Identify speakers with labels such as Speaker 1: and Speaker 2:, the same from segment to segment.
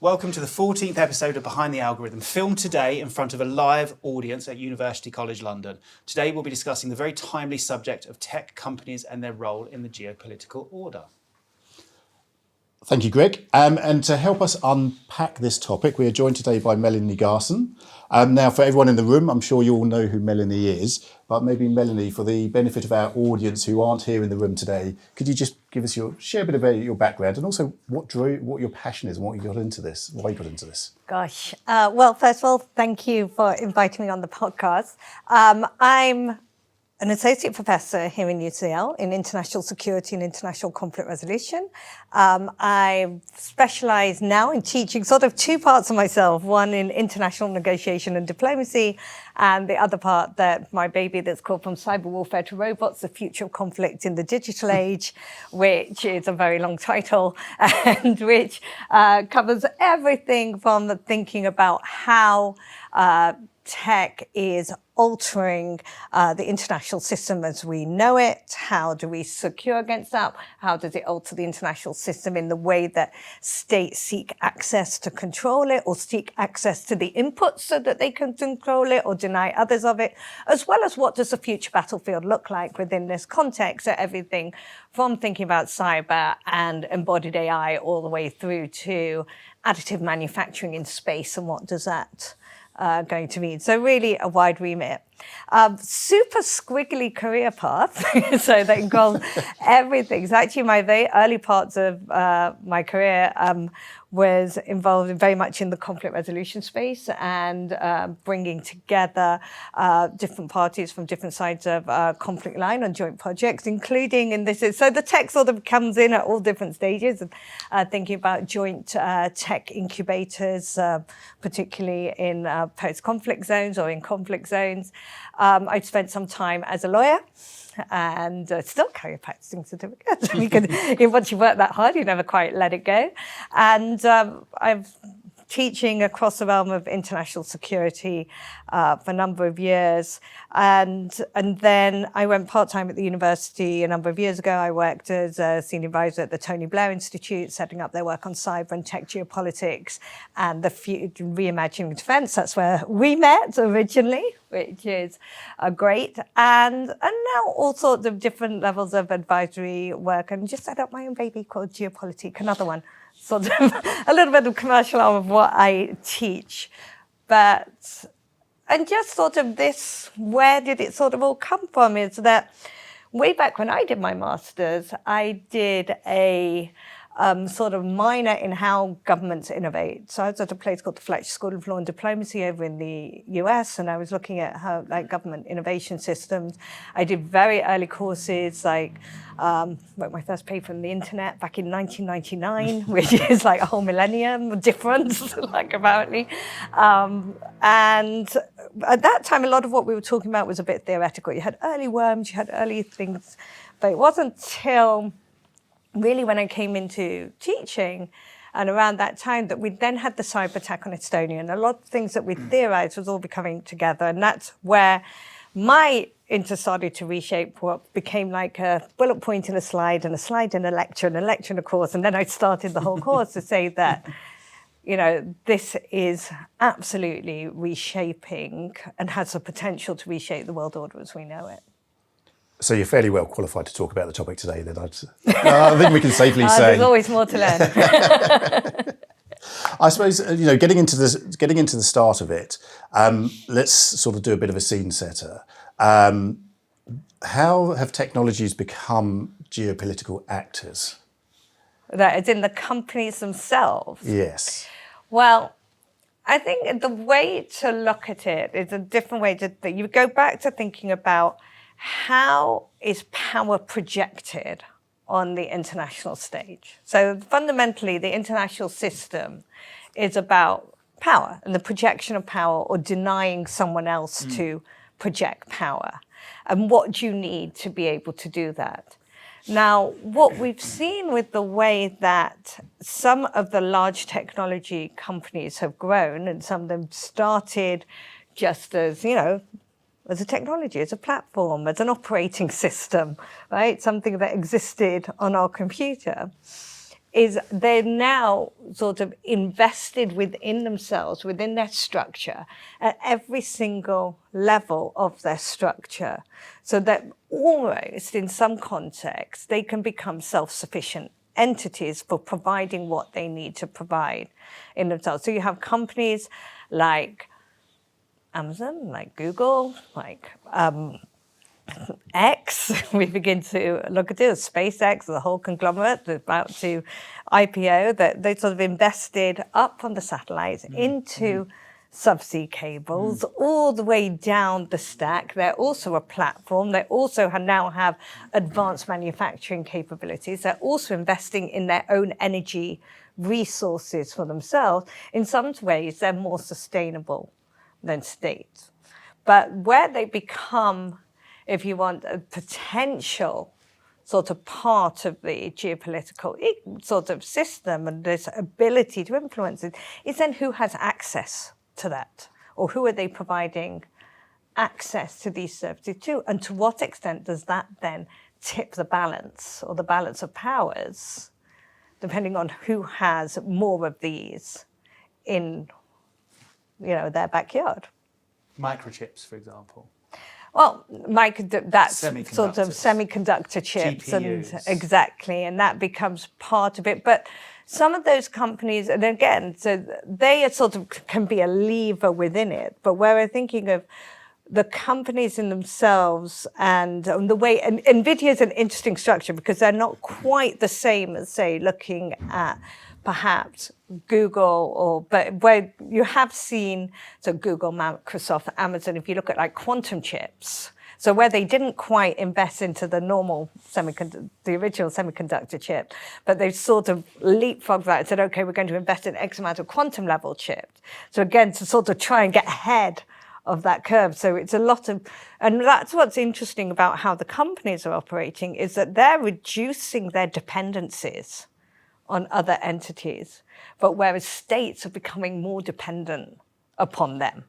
Speaker 1: Welcome to the 14th episode of Behind the Algorithm, filmed today in front of a live audience at University College London. Today we'll be discussing the very timely subject of tech companies and their role in the geopolitical order.
Speaker 2: Thank you, Greg. And to help us unpack this topic, we are joined today by Melanie Garson. Now, for everyone in the room, I'm sure you all know who Melanie is, but maybe Melanie, for the benefit of our audience who aren't here in the room today, could you just share a bit about your background and also what your passion is and what you got into this, why you got into this?
Speaker 3: Gosh. Well, first of all, thank you for inviting me on the podcast. I'm an associate professor here in UCL in international security and international conflict resolution. I specialize now in teaching sort of two parts of myself, one in international negotiation and diplomacy, and the other part, that my baby that's called From Cyber Warfare to Robots, the Future of Conflict in the Digital Age, which is a very long title and which covers everything from the thinking about how tech is altering the international system as we know it. How do we secure against that? How does it alter the international system in the way that states seek access to control it or seek access to the inputs so that they can control it or deny others of it, as well as what does the future battlefield look like within this context? So everything from thinking about cyber and embodied AI all the way through to additive manufacturing in space and what does that going to mean. So really a wide remit. Super squiggly career path, so that involves everything. So actually my very early parts of my career was involved very much in the conflict resolution space and bringing together different parties from different sides of conflict line on joint projects, including so the tech sort of comes in at all different stages, thinking about joint tech incubators, particularly in post-conflict zones or in conflict zones. I'd spent some time as a lawyer and still carry a practicing certificate. Once you work that hard, you never quite let it go. And I'm teaching across the realm of international security for a number of years. And then I went part-time at the university a number of years ago. I worked as a senior advisor at the Tony Blair Institute, setting up their work on cyber and tech geopolitics and the reimagining defense. That's where we met originally, which is great. And now all sorts of different levels of advisory work, and just set up my own baby called Geopolitik, another one. Sort of a little bit of commercial arm of what I teach. And just sort of this, where did it sort of all come from, is that way back when I did my master's, I did a sort of minor in how governments innovate. So I was at a place called the Fletcher School of Law and Diplomacy over in the US, and I was looking at how government innovation systems. I did very early courses, wrote my first paper on the internet back in 1999, which is like a whole millennium difference, apparently. And at that time, a lot of what we were talking about was a bit theoretical. You had early worms, you had early things, but it wasn't until really when I came into teaching and around that time that we then had the cyber attack on Estonia, and a lot of things that we theorized was all becoming together. And that's where my interest started to reshape what became like a bullet point in a slide and a slide in a lecture and a lecture in a course. And then I started the whole course to say that, this is absolutely reshaping and has the potential to reshape the world order as we know it.
Speaker 2: So you're fairly well qualified to talk about the topic today, then I think we can safely say.
Speaker 3: There's always more to learn.
Speaker 2: I suppose, getting into the start of it, let's sort of do a bit of a scene setter. How have technologies become geopolitical actors?
Speaker 3: That is in the companies themselves?
Speaker 2: Yes.
Speaker 3: Well, I think the way to look at it is a different way to you go back to thinking about how is power projected on the international stage. So fundamentally, the international system is about power and the projection of power or denying someone else to project power. And what do you need to be able to do that? Now, what we've seen with the way that some of the large technology companies have grown, and some of them started just as, as a technology, as a platform, as an operating system, right? Something that existed on our computer, is they're now sort of invested within themselves, within their structure, at every single level of their structure, so that almost in some contexts, they can become self-sufficient entities for providing what they need to provide in themselves. So you have companies like Amazon, like Google, like X, we begin to look at it, SpaceX, the whole conglomerate that's about to IPO, that they sort of invested up from the satellites into subsea cables all the way down the stack. They're also a platform. They also now have advanced manufacturing capabilities. They're also investing in their own energy resources for themselves. In some ways, they're more sustainable than states. But where they become, if you want, a potential sort of part of the geopolitical sort of system and this ability to influence it, is then who has access to that? Or who are they providing access to these services to? And to what extent does that then tip the balance or the balance of powers, depending on who has more of these in, their backyard?
Speaker 1: Microchips, for example.
Speaker 3: Well, that's sort of semiconductor chips,
Speaker 1: GPUs.
Speaker 3: Exactly, and that becomes part of it. But some of those companies, and again, so they are sort of can be a lever within it. But where we're thinking of the companies in themselves and the way, and NVIDIA is an interesting structure because they're not quite the same as, say, looking at perhaps Google, but where you have seen, so Google, Microsoft, Amazon, if you look at like quantum chips, so where they didn't quite invest into the normal the original semiconductor chip, but they sort of leapfrogged that and said, okay, we're going to invest in X amount of quantum level chips. So again, to sort of try and get ahead of that curve. So it's a lot of, and that's what's interesting about how the companies are operating, is that they're reducing their dependencies on other entities, but whereas states are becoming more dependent upon them.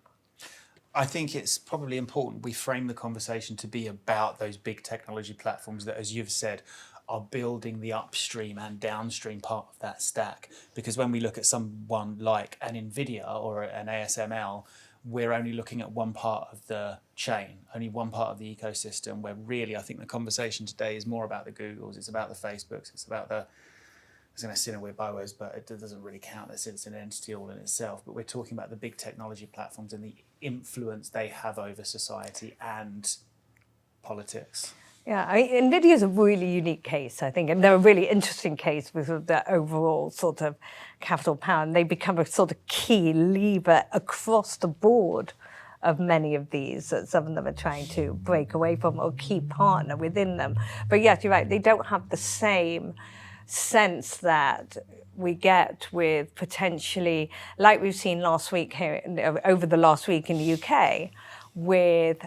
Speaker 1: I think it's probably important we frame the conversation to be about those big technology platforms that, as you've said, are building the upstream and downstream part of that stack. Because when we look at someone like an NVIDIA or an ASML, we're only looking at one part of the chain, only one part of the ecosystem, where really I think the conversation today is more about the Googles, it's about the Facebooks, it's about the, I was going to say in a weird bywords, but it doesn't really count as it's an entity all in itself. But we're talking about the big technology platforms and the influence they have over society and politics.
Speaker 3: Yeah, NVIDIA is a really unique case, I think, and they're a really interesting case with their overall sort of capital power, and they become a sort of key lever across the board of many of these that some of them are trying to break away from or key partner within them. But yes, you're right, they don't have the same sense that we get with potentially, like we've seen last week here, over the last week in the UK, with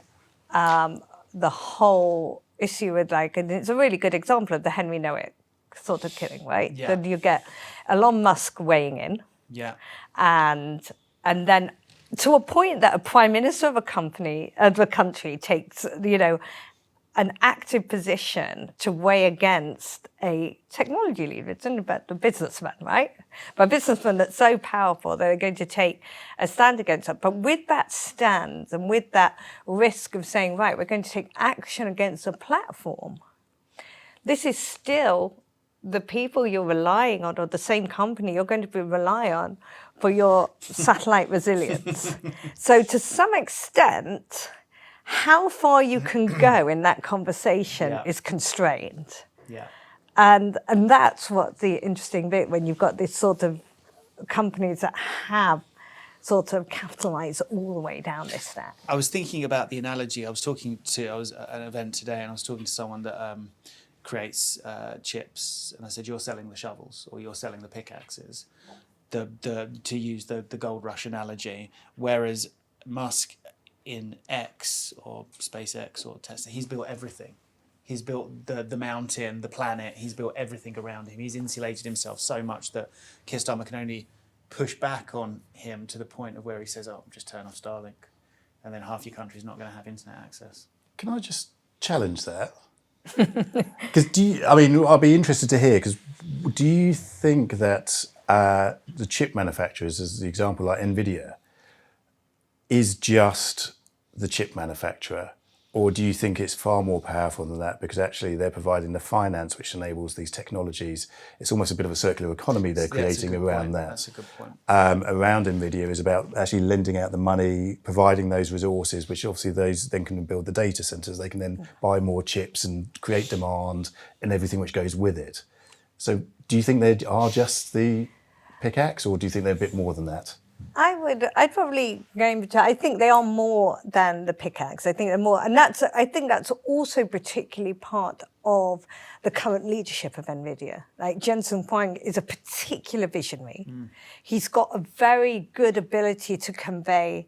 Speaker 3: the whole issue with and it's a really good example of the Henry Noack sort of killing, right?
Speaker 1: Yeah.
Speaker 3: Then you get Elon Musk weighing in.
Speaker 1: Yeah.
Speaker 3: And then to a point that a prime minister of a country takes, an active position to weigh against a technology leader. It's only about the businessman, right? But a businessman that's so powerful that they're going to take a stand against it. But with that stand and with that risk of saying, right, we're going to take action against a platform, this is still the people you're relying on, or the same company you're going to be relying on for your satellite resilience. So to some extent, how far you can go in that conversation is constrained.
Speaker 1: Yeah.
Speaker 3: And that's what the interesting bit when you've got this sort of companies that have sort of capitalized all the way down this stack.
Speaker 1: I was thinking about the analogy. I was at an event today and I was talking to someone that creates chips, and I said, you're selling the shovels or you're selling the pickaxes, to use the gold rush analogy, whereas Musk in X or SpaceX or Tesla, he's built everything. He's built the mountain, the planet, he's built everything around him. He's insulated himself so much that Keir Starmer can only push back on him to the point of where he says, oh, just turn off Starlink. And then half your country's not going to have internet access.
Speaker 2: Can I just challenge that? Because I'll be interested to hear, because Do you think that the chip manufacturers, as the example like NVIDIA, is just the chip manufacturer? Or do you think it's far more powerful than that because actually they're providing the finance which enables these technologies? It's almost a bit of a circular economy they're creating around that.
Speaker 1: That's a good point.
Speaker 2: Around NVIDIA is about actually lending out the money, providing those resources, which obviously those then can build the data centers. They can then buy more chips and create demand and everything which goes with it. So do you think they are just the pickaxe, or do you think they're a bit more than that?
Speaker 3: I'd probably I think they are more than the pickaxe. I think they're more, and I think that's also particularly part of the current leadership of NVIDIA. Like Jensen Huang is a particular visionary. He's got a very good ability to convey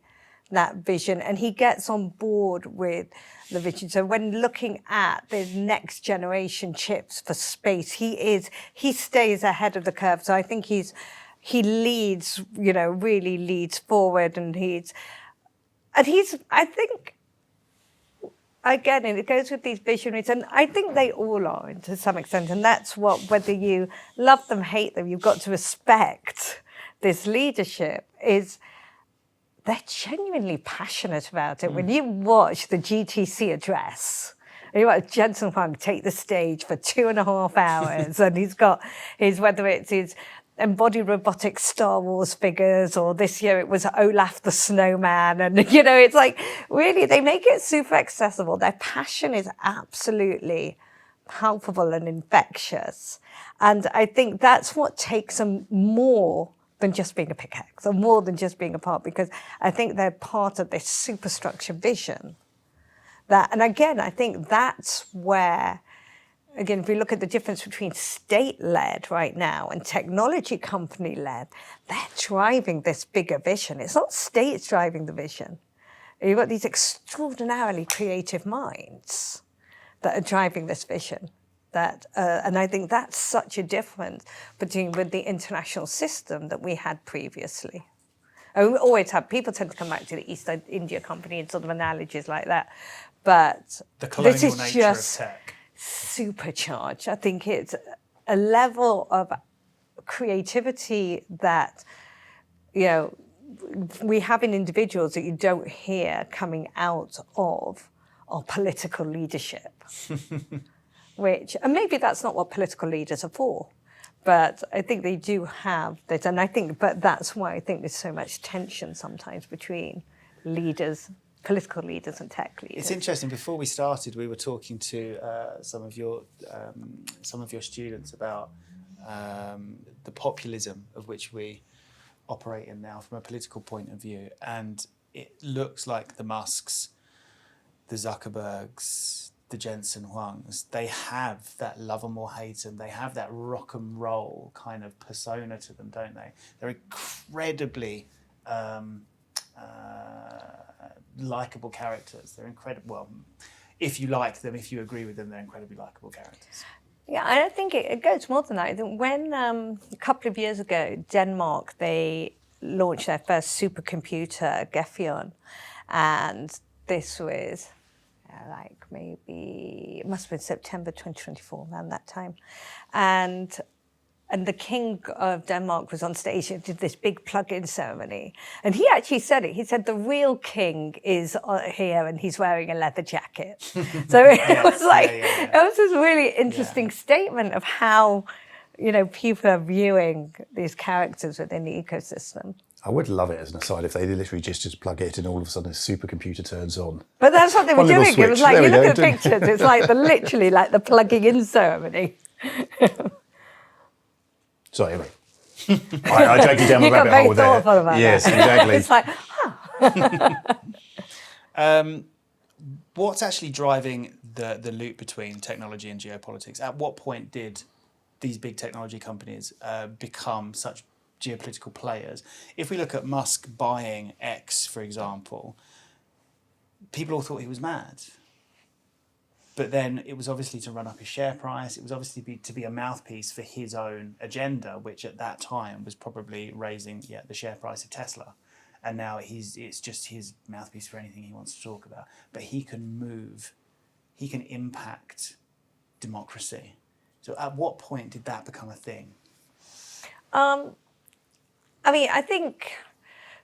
Speaker 3: that vision, and he gets on board with the vision. So when looking at the next generation chips for space, he stays ahead of the curve. So I think he leads, really leads forward, and I think, again, and it goes with these visionaries, and I think they all are to some extent, and that's whether you love them, hate them, you've got to respect this leadership, is they're genuinely passionate about it. When you watch the GTC address, you watch Jensen Huang take the stage for 2.5 hours, and he's got whether it's his embodied robotic Star Wars figures, or this year it was Olaf the Snowman, and it's like, really, they make it super accessible. Their passion is absolutely palpable and infectious, and I think that's what takes them more than just being a pickaxe, or more than just being a part, because I think they're part of this superstructure vision. And again, I think that's where, again, if we look at the difference between state-led right now and technology company-led, they're driving this bigger vision. It's not states driving the vision. You've got these extraordinarily creative minds that are driving this vision. And I think that's such a difference with the international system that we had previously. And we always have, people tend to come back to the East India Company and sort of analogies like that. But
Speaker 1: the colonial
Speaker 3: this is
Speaker 1: nature
Speaker 3: just
Speaker 1: of tech.
Speaker 3: Supercharged. I think it's a level of creativity that, we have in individuals that you don't hear coming out of our political leadership. And maybe that's not what political leaders are for, but I think they do have that, but that's why I think there's so much tension sometimes between leaders, political leaders, and tech leaders.
Speaker 1: It's interesting. Before we started, we were talking to some of your students about the populism of which we operate in now from a political point of view, and it looks like the Musks, the Zuckerbergs, the Jensen Huangs, they have that love 'em or hate 'em, they have that rock and roll kind of persona to them, don't they? They're incredibly likable characters. They're incredible. Well, if you like them, if you agree with them, they're incredibly likable characters.
Speaker 3: Yeah, I think it goes more than that. I think when a couple of years ago, Denmark, they launched their first supercomputer, Gefion, and this was it must have been September 2024, around that time. And the King of Denmark was on stage and did this big plug-in ceremony. And he actually said it. He said, the real king is here and he's wearing a leather jacket. So it was it was this really interesting statement of how, people are viewing these characters within the ecosystem.
Speaker 2: I would love it as an aside if they literally just plug it and all of a sudden a supercomputer turns on.
Speaker 3: But that's what they were doing. It was like, you look at the pictures, it's like literally like the plugging in ceremony.
Speaker 2: Sorry, anyway. I dragged you down the rabbit hole there.
Speaker 3: About
Speaker 2: yes,
Speaker 3: that.
Speaker 2: exactly.
Speaker 3: It's like,
Speaker 1: What's actually driving the loop between technology and geopolitics? At what point did these big technology companies become such geopolitical players? If we look at Musk buying X, for example, people all thought he was mad. But then it was obviously to run up his share price. It was obviously to be a mouthpiece for his own agenda, which at that time was probably raising the share price of Tesla. And now it's just his mouthpiece for anything he wants to talk about. But he can impact democracy. So at what point did that become a thing?
Speaker 3: I think,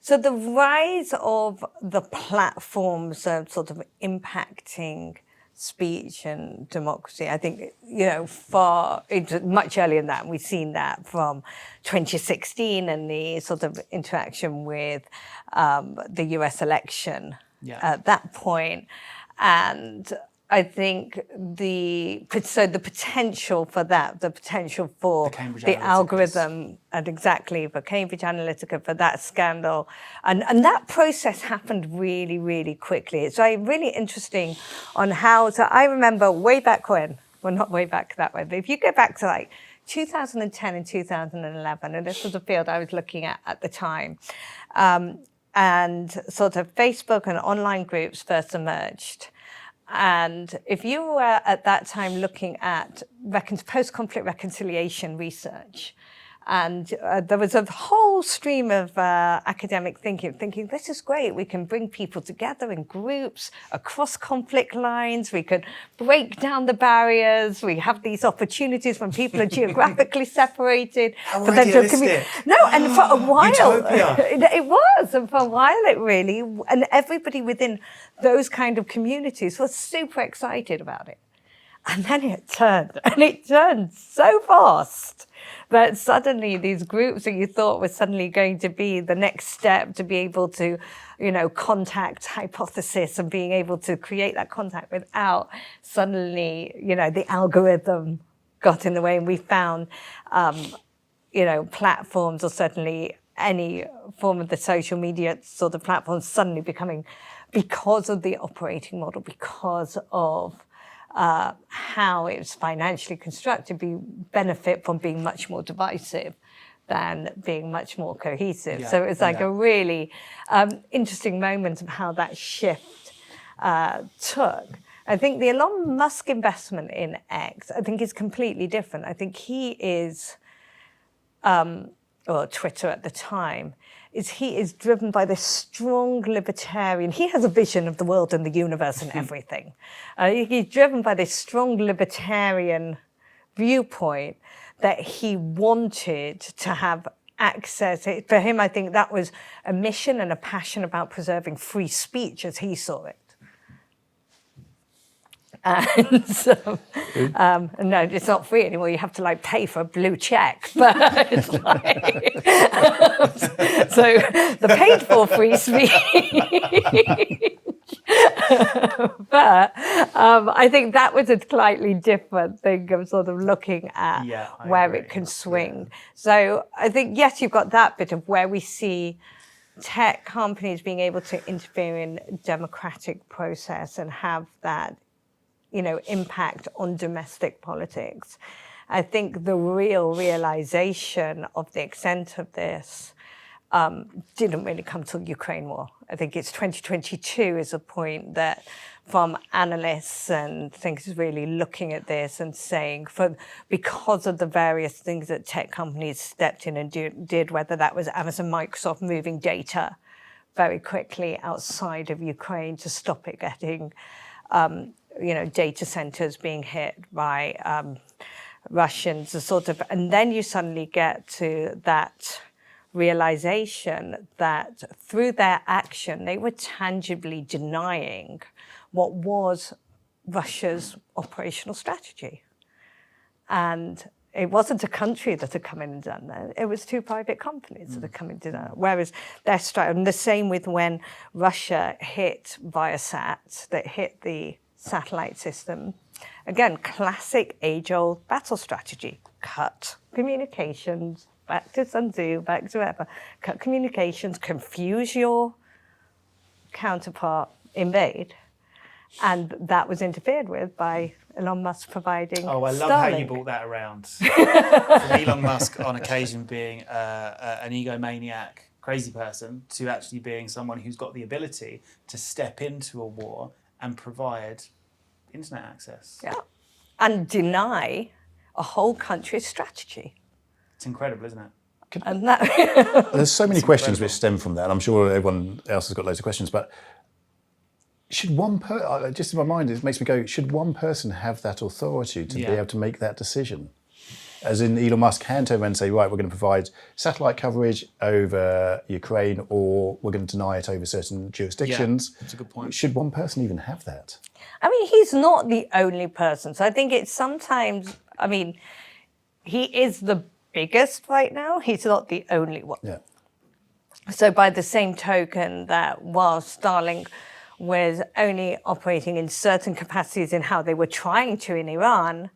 Speaker 3: so the rise of the platforms of sort of impacting speech and democracy, I think, it's much earlier than that. We've seen that from 2016 and the sort of interaction with the US election at that point. And I think the potential for that, the potential for the algorithm, and exactly for Cambridge Analytica, for that scandal, and that process happened really, really quickly. It's really interesting on how. So I remember way back when, well, not way back that way, but if you go back to like 2010 and 2011, and this was a field I was looking at the time, and sort of Facebook and online groups first emerged. And if you were at that time looking at post-conflict reconciliation research, and there was a whole stream of academic thinking, this is great. We can bring people together in groups across conflict lines. We could break down the barriers. We have these opportunities when people are geographically separated.
Speaker 1: How idealistic.
Speaker 3: No, and for a while,
Speaker 1: Utopia.
Speaker 3: it was. And for a while, it really, and everybody within those kind of communities was super excited about it. And then it turned so fast that suddenly these groups that you thought were suddenly going to be the next step to be able to, contact hypothesis and being able to create that contact without suddenly, the algorithm got in the way. And we found, platforms, or certainly any form of the social media sort of platforms, suddenly becoming, because of the operating model, because of how it's financially constructed, benefit from being much more divisive than being much more cohesive. So it's like a really interesting moment of how that shift took. I think the Elon Musk investment in X, I think, is completely different. I think he is, or Twitter at the time, he is driven by this strong libertarian. He has a vision of the world and the universe and everything. He's driven by this strong libertarian viewpoint that he wanted to have access. For him, I think that was a mission and a passion about preserving free speech as he saw it. And so, no, it's not free anymore. You have to pay for a blue check. But it's so the paid for free speech. But I think that was a slightly different thing of sort of looking at where it can swing. So I think, yes, you've got that bit of where we see tech companies being able to interfere in democratic process and have that impact on domestic politics. I think the realization of the extent of this didn't really come till Ukraine war. I think it's 2022 is a point that, from analysts and things, really looking at this and saying, because of the various things that tech companies stepped in and did, whether that was Amazon, Microsoft moving data very quickly outside of Ukraine to stop it getting data centers being hit by Russians, and then you suddenly get to that realization that through their action, they were tangibly denying what was Russia's operational strategy. And it wasn't a country that had come in and done that. It was two private companies that had come in and done that. Whereas their strategy, and the same with when Russia hit Viasat, that hit the satellite system. Again, classic age-old battle strategy. Cut communications, back to Sun Tzu, back to whatever. Cut communications, confuse your counterpart, invade. And that was interfered with by Elon Musk providing
Speaker 1: Oh, I love
Speaker 3: Starlink.
Speaker 1: how you brought that around. From Elon Musk on occasion being an egomaniac, crazy person, to actually being someone who's got the ability to step into a war and provide internet access.
Speaker 3: Yeah. And deny a whole country's strategy.
Speaker 1: It's incredible, isn't it?
Speaker 3: And that
Speaker 2: There's so many questions which stem from that, and I'm sure everyone else has got loads of questions, but should just in my mind, it makes me go, should one person have that authority to be able to make that decision? As in Elon Musk can turn around and say, right, we're going to provide satellite coverage over Ukraine, or we're going to deny it over certain jurisdictions.
Speaker 1: That's a good point.
Speaker 2: Should one person even have that?
Speaker 3: I mean, he's not the only person. So I think it's sometimes, I mean, he is the biggest right now. He's not the only one.
Speaker 2: Yeah.
Speaker 3: So by the same token that whilst Dowling was only operating in certain capacities in how they were trying to in Iran,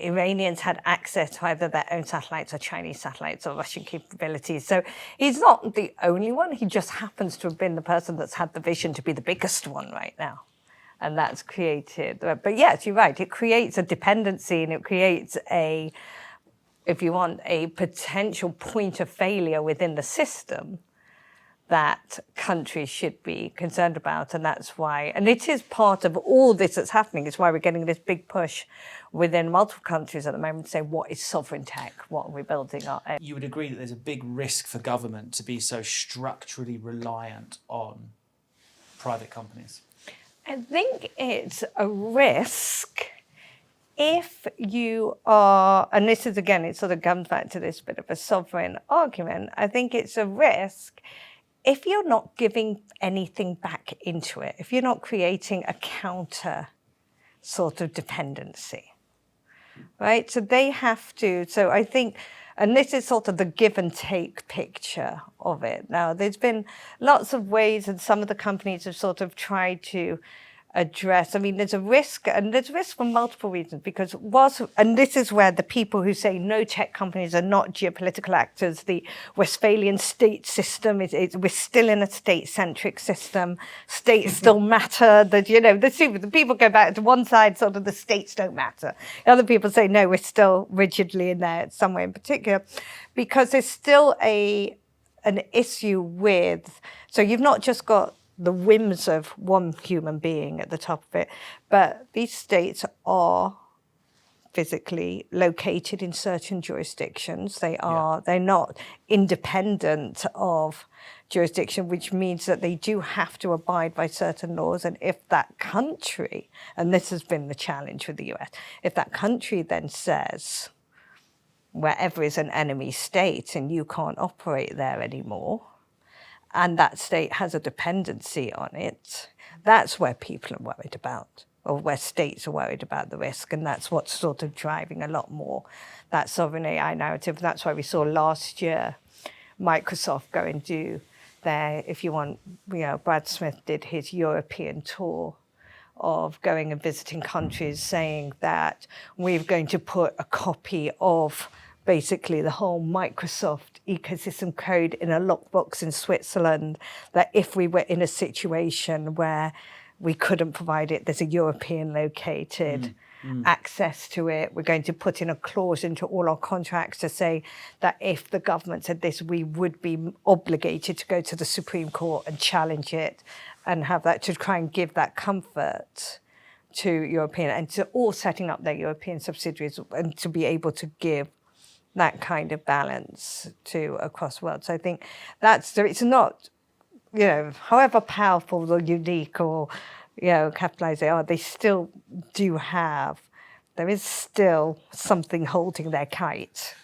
Speaker 3: Iranians had access to either their own satellites or Chinese satellites or Russian capabilities. So he's not the only one. He just happens to have been the person that's had the vision to be the biggest one right now. And that's created. But yes, you're right. It creates a dependency and it creates a, if you want, a potential point of failure within the system that countries should be concerned about. And that's why, and it is part of all this that's happening. It's why we're getting this big push within multiple countries at the moment to say, what is sovereign tech? What are we building up?
Speaker 1: You would agree that there's a big risk for government to be so structurally reliant on private companies?
Speaker 3: I think it's a risk if you are, and this is again, it sort of comes back to this bit of a sovereign argument. I think it's a risk if you're not giving anything back into it, if you're not creating a counter sort of dependency, right? So they have to, so I think, and this is sort of the give and take picture of it. Now, there's been lots of ways, and some of the companies have sort of tried to address, I mean, there's a risk, and there's risk for multiple reasons, because and this is where the people who say no tech companies are not geopolitical actors, the Westphalian state system, we're still in a state-centric system, states still matter, that, you know, the people go back to one side, sort of the states don't matter. Other people say, no, we're still rigidly in there somewhere in particular, because there's still an issue with, so you've not just got the whims of one human being at the top of it, but these states are physically located in certain jurisdictions. They're not independent of jurisdiction, which means that they do have to abide by certain laws. And if that country, and this has been the challenge with the US, if that country then says, wherever is an enemy state and you can't operate there anymore, and that state has a dependency on it, that's where people are worried about, or where states are worried about the risk. And that's what's sort of driving a lot more that sovereign AI narrative. That's why we saw last year Microsoft go and do their, if you want, you know, Brad Smith did his European tour of going and visiting countries saying that we're going to put a copy of basically the whole Microsoft ecosystem code in a lockbox in Switzerland, that if we were in a situation where we couldn't provide it, there's a European located access to it. We're going to put in a clause into all our contracts to say that if the government said this, we would be obligated to go to the Supreme Court and challenge it and have that, to try and give that comfort to European, and to all setting up their European subsidiaries and to be able to give that kind of balance to across the world. So I think it's not, you know, however powerful or unique or, you know, capitalized they are, they still do have, there is still something holding their kite.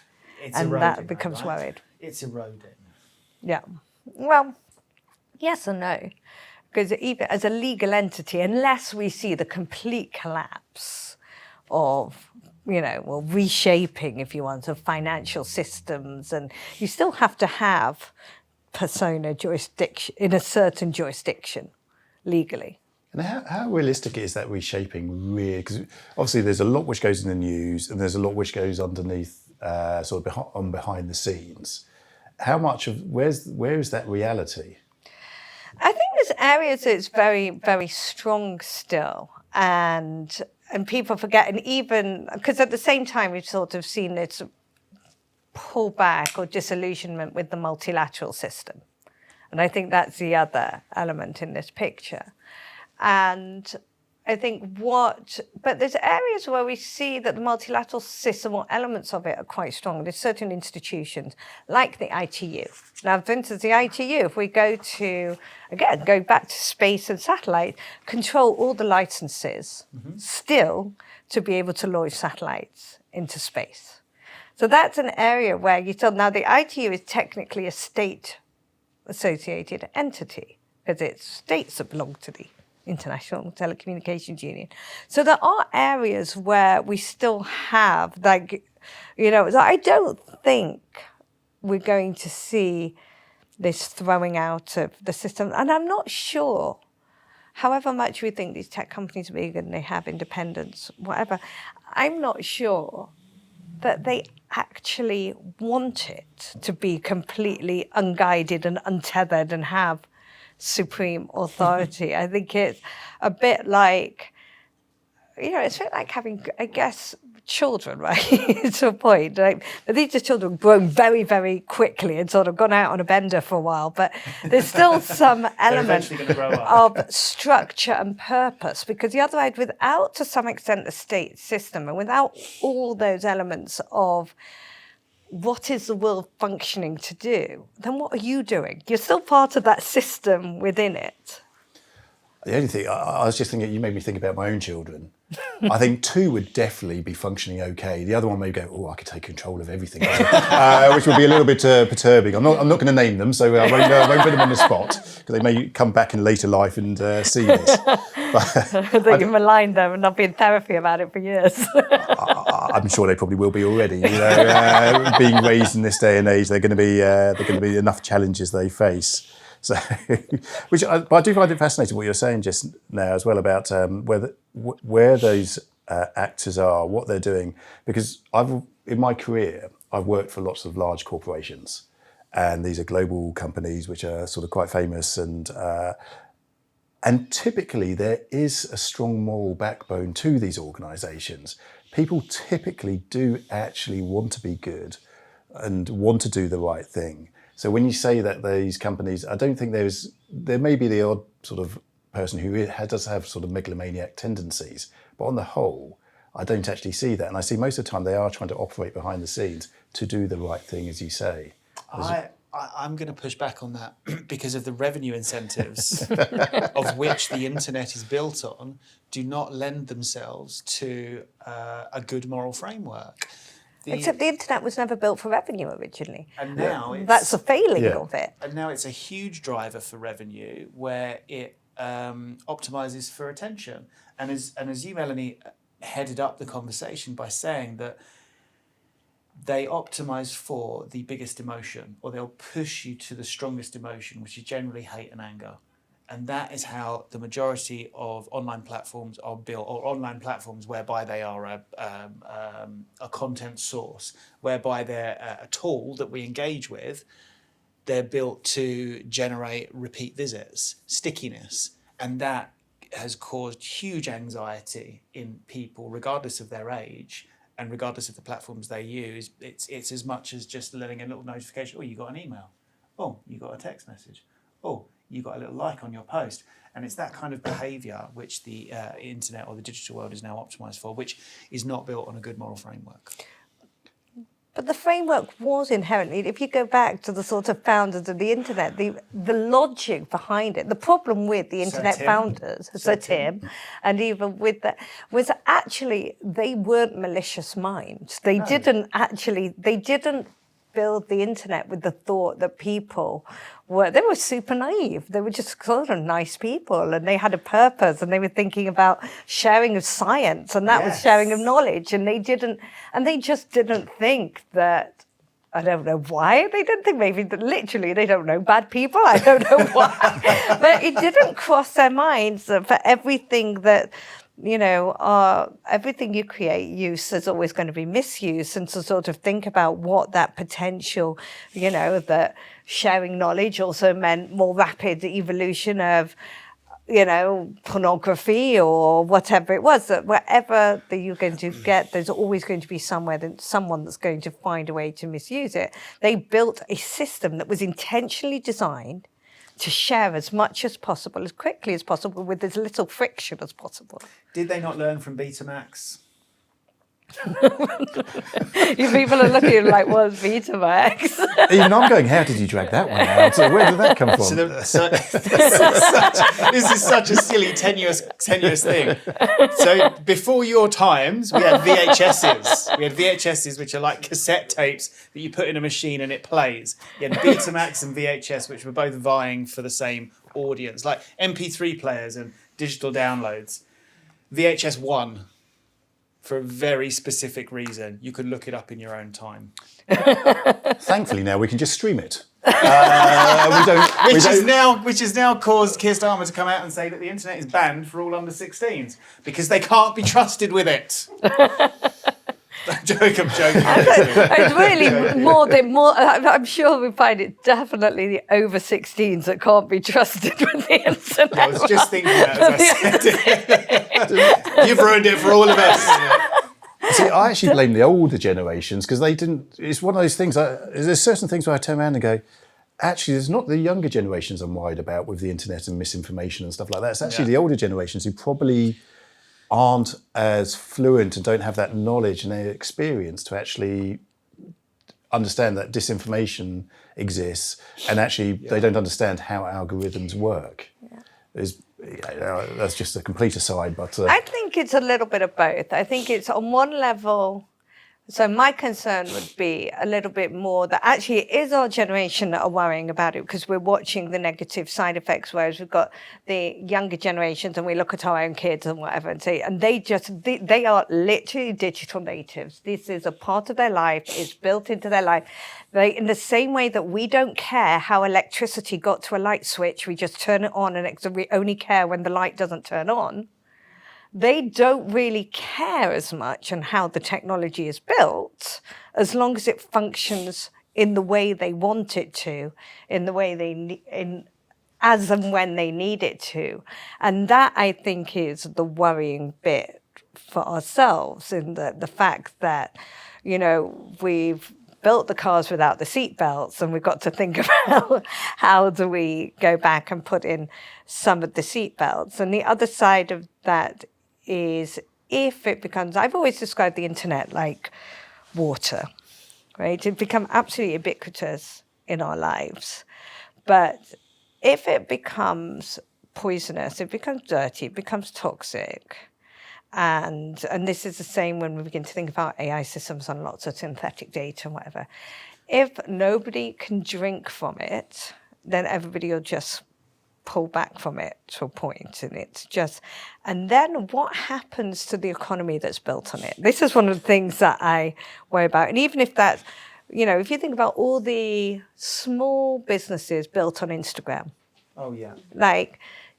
Speaker 1: It's
Speaker 3: and
Speaker 1: eroding,
Speaker 3: that becomes
Speaker 1: right?
Speaker 3: worried.
Speaker 1: It's eroding.
Speaker 3: Yeah. Well, yes and no. Because even as a legal entity, unless we see the complete collapse of, you know, well, reshaping, if you want, of financial systems, and you still have to have persona jurisdiction in a certain jurisdiction legally.
Speaker 2: And how realistic is that reshaping really? Because obviously there's a lot which goes in the news and there's a lot which goes underneath, sort of behind the scenes. How much of, where is that reality?
Speaker 3: I think there's areas that's very, very strong still. And people forget, and even, because at the same time we've sort of seen this pullback or disillusionment with the multilateral system. And I think that's the other element in this picture. And I think but there's areas where we see that the multilateral system or elements of it are quite strong. There's certain institutions like the ITU. Now, for instance, the ITU, if we go back to space and satellite, control all the licenses still to be able to launch satellites into space. So that's an area where you saw, now the ITU is technically a state-associated entity, because it's states that belong to the International Telecommunications Union. So there are areas where we still have, like, so I don't think we're going to see this throwing out of the system. And I'm not sure, however much we think these tech companies are big and they have independence, whatever, I'm not sure that they actually want it to be completely unguided and untethered and have supreme authority. I think it's a bit like, it's a bit like having, I guess, children, right? To a point. Like, these are children grown very, very quickly and sort of gone out on a bender for a while, but there's still some element of structure and purpose, because the other side, without, to some extent, the state system, and without all those elements of what is the world functioning to do, then what are you doing? You're still part of that system within it.
Speaker 2: The only thing, I was just thinking, you made me think about my own children. I think 2 would definitely be functioning okay. The other one may go, I could take control of everything, which would be a little bit perturbing. I'm not going to name them, so I won't put them on the spot, because they may come back in later life and see this.
Speaker 3: They can malign them and not be in therapy about it for years.
Speaker 2: I'm sure they probably will be already. Being raised in this day and age, they're going to be enough challenges they face. So, but I do find it fascinating what you're saying just now as well about where those actors are, what they're doing. Because in my career, I've worked for lots of large corporations, and these are global companies which are sort of quite famous, and typically there is a strong moral backbone to these organisations. People typically do actually want to be good and want to do the right thing. So when you say that these companies, I don't think there may be the odd sort of person who does have sort of megalomaniac tendencies, but on the whole, I don't actually see that. And I see most of the time they are trying to operate behind the scenes to do the right thing, as you say.
Speaker 1: I'm going to push back on that because of the revenue incentives of which the internet is built on do not lend themselves to a good moral framework.
Speaker 3: Except the internet was never built for revenue originally.
Speaker 1: And now
Speaker 3: that's a failing of it.
Speaker 1: And now it's a huge driver for revenue where it optimizes for attention. And as you, Melanie, headed up the conversation by saying that they optimize for the biggest emotion, or they'll push you to the strongest emotion, which is generally hate and anger. And that is how the majority of online platforms are built, or online platforms whereby they are a content source, whereby they're a tool that we engage with. They're built to generate repeat visits, stickiness, and that has caused huge anxiety in people, regardless of their age and regardless of the platforms they use. It's as much as just letting a little notification. Oh, you got an email. Oh, you got a text message. Oh, you got a little like on your post. And it's that kind of behaviour which the internet or the digital world is now optimised for, which is not built on a good moral framework.
Speaker 3: But the framework was inherently, if you go back to the sort of founders of the internet, the logic behind it, the problem with the internet founders, Sir Tim, and even with that, was actually they weren't malicious minds. They didn't build the internet with the thought that people they were super naive. They were just sort of nice people, and they had a purpose, and they were thinking about sharing of science, and that was sharing of knowledge, and they just didn't think that, I don't know why, they didn't think, maybe that literally they don't know bad people, I don't know why, but it didn't cross their minds that for everything that, everything you create use is always going to be misuse, and to sort of think about what that potential, that sharing knowledge also meant more rapid evolution of, pornography or whatever it was, that wherever that you're going to get, there's always going to be someone that's going to find a way to misuse it. They built a system that was intentionally designed to share as much as possible, as quickly as possible, with as little friction as possible.
Speaker 1: Did they not learn from Betamax?
Speaker 3: You people are looking like, what's Betamax?
Speaker 2: Even I'm going, how did you drag that one out? Where did that come from?
Speaker 1: This is such a silly, tenuous thing. So before your times, we had VHSs. We had VHSs, which are like cassette tapes that you put in a machine and it plays. You had Betamax and VHS, which were both vying for the same audience, like MP3 players and digital downloads. VHS won. For a very specific reason. You could look it up in your own time.
Speaker 2: Thankfully, now we can just stream it.
Speaker 1: Which has now caused Keir Starmer to come out and say that the internet is banned for all under 16s because they can't be trusted with it. I'm joking.
Speaker 3: It's really more. I'm sure we find it definitely the over 16s that can't be trusted with the internet.
Speaker 1: I was just thinking that as I said. You've ruined it for all of us.
Speaker 2: See, I actually blame the older generations because they didn't. It's one of those things. There's certain things where I turn around and go, actually, there's not the younger generations I'm worried about with the internet and misinformation and stuff like that. It's actually the older generations who probably aren't as fluent and don't have that knowledge and their experience to actually understand that disinformation exists, and actually they don't understand how algorithms work. That's just a complete aside, but
Speaker 3: I think it's a little bit of both. I think it's on one level. So my concern would be a little bit more that actually it is our generation that are worrying about it because we're watching the negative side effects, whereas we've got the younger generations and we look at our own kids and whatever and say, and they are literally digital natives. This is a part of their life. It's built into their life. In the same way that we don't care how electricity got to a light switch, we just turn it on and we only care when the light doesn't turn on. They don't really care as much on how the technology is built, as long as it functions in the way they want it to, in the way as and when they need it to. And that, I think, is the worrying bit for ourselves, in the fact that, we've built the cars without the seat belts, and we've got to think about how do we go back and put in some of the seat belts. And the other side of that is if it becomes, I've always described the internet like water, right? It becomes absolutely ubiquitous in our lives. But if it becomes poisonous, it becomes dirty, it becomes toxic. And this is the same when we begin to think about AI systems on lots of synthetic data and whatever. If nobody can drink from it, then everybody will just pull back from it to a point, and then what happens to the economy that's built on it? This is one of the things that I worry about. And even if that's, if you think about all the small businesses built on Instagram, like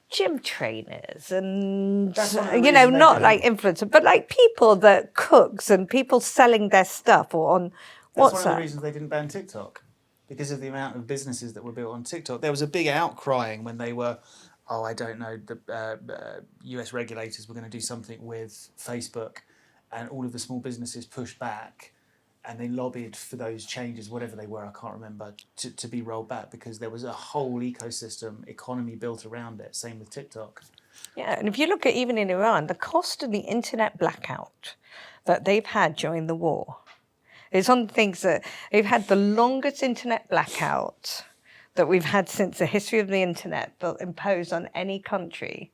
Speaker 3: gym trainers and not like influencers, but like people that cooks and people selling their stuff or on WhatsApp.
Speaker 1: That's one of the reasons they didn't ban TikTok. Because of the amount of businesses that were built on TikTok. There was a big outcrying when they were, the US regulators were going to do something with Facebook, and all of the small businesses pushed back and they lobbied for those changes, whatever they were, I can't remember, to be rolled back because there was a whole economy built around it. Same with TikTok.
Speaker 3: Yeah, and if you look at even in Iran, the cost of the internet blackout that they've had during the war, it's one of the things that they've had the longest internet blackout that we've had since the history of the internet imposed on any country.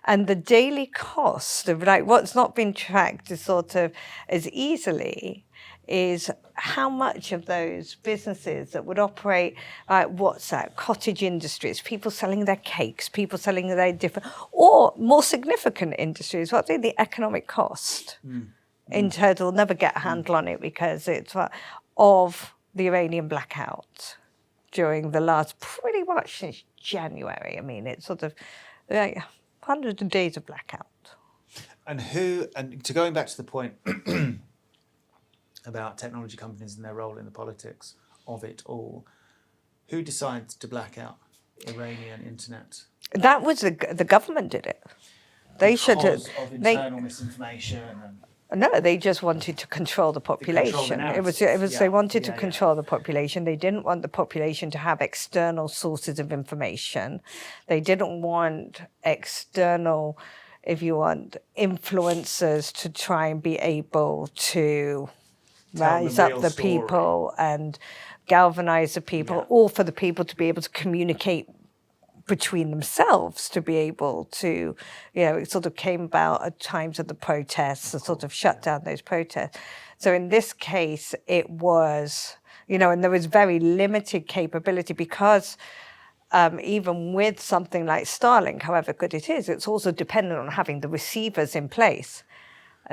Speaker 3: And the daily cost of what's not been tracked as easily is how much of those businesses that would operate WhatsApp, cottage industries, people selling their cakes, people selling their different, or more significant industries, what's the economic cost? In total, we'll never get a handle on it because it's of the Iranian blackout during the last pretty much since January. I mean, it's hundreds of days of blackout.
Speaker 1: And to going back to the point about technology companies and their role in the politics of it all, who decides to black out Iranian internet?
Speaker 3: That was the government did it. They should have.
Speaker 1: Of internal misinformation and.
Speaker 3: No, they just wanted to control the population. They wanted to control the population. They didn't want the population to have external sources of information. They didn't want external if you want, influencers to try and be able to rise
Speaker 1: the
Speaker 3: up
Speaker 1: real
Speaker 3: the
Speaker 1: story.
Speaker 3: people and galvanize the people,
Speaker 1: Yeah.
Speaker 3: or for the people to be able to communicate between themselves, to be able to, it sort of came about at times of the protests and sort of shut down those protests. So in this case, it was, and there was very limited capability because even with something like Starlink, however good it is, it's also dependent on having the receivers in place.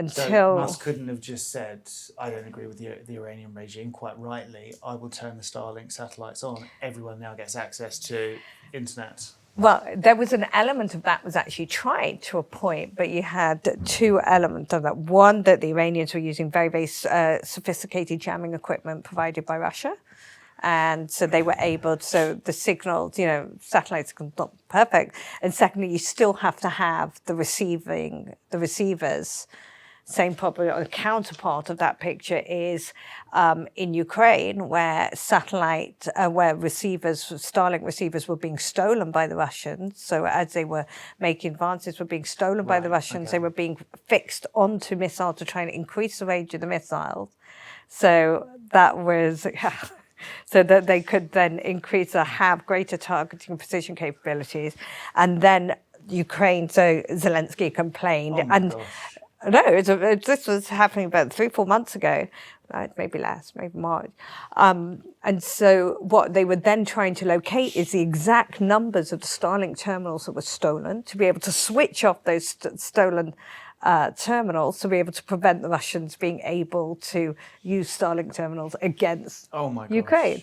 Speaker 1: So Musk couldn't have just said, I don't agree with the Iranian regime, quite rightly, I will turn the Starlink satellites on. Everyone now gets access to internet.
Speaker 3: Well, there was an element of that was actually tried to a point, but you had two elements of that. One, that the Iranians were using very, very sophisticated jamming equipment provided by Russia. And so they were able to, so the signals, satellites are not perfect. And secondly, you still have to have the receivers. Same probably a counterpart of that picture is in Ukraine, where Starlink receivers were being stolen by the Russians. So as they were making advances, were being stolen by the Russians. They were being fixed onto missiles to try and increase the range of the missiles. So that was, so that they could then increase or have greater targeting and precision capabilities. And then Ukraine, so Zelensky complained.
Speaker 1: Gosh.
Speaker 3: No, this was happening about 3-4 months ago, right? Maybe less, maybe March. And so what they were then trying to locate is the exact numbers of the Starlink terminals that were stolen, to be able to switch off those stolen terminals, to be able to prevent the Russians being able to use Starlink terminals against Ukraine.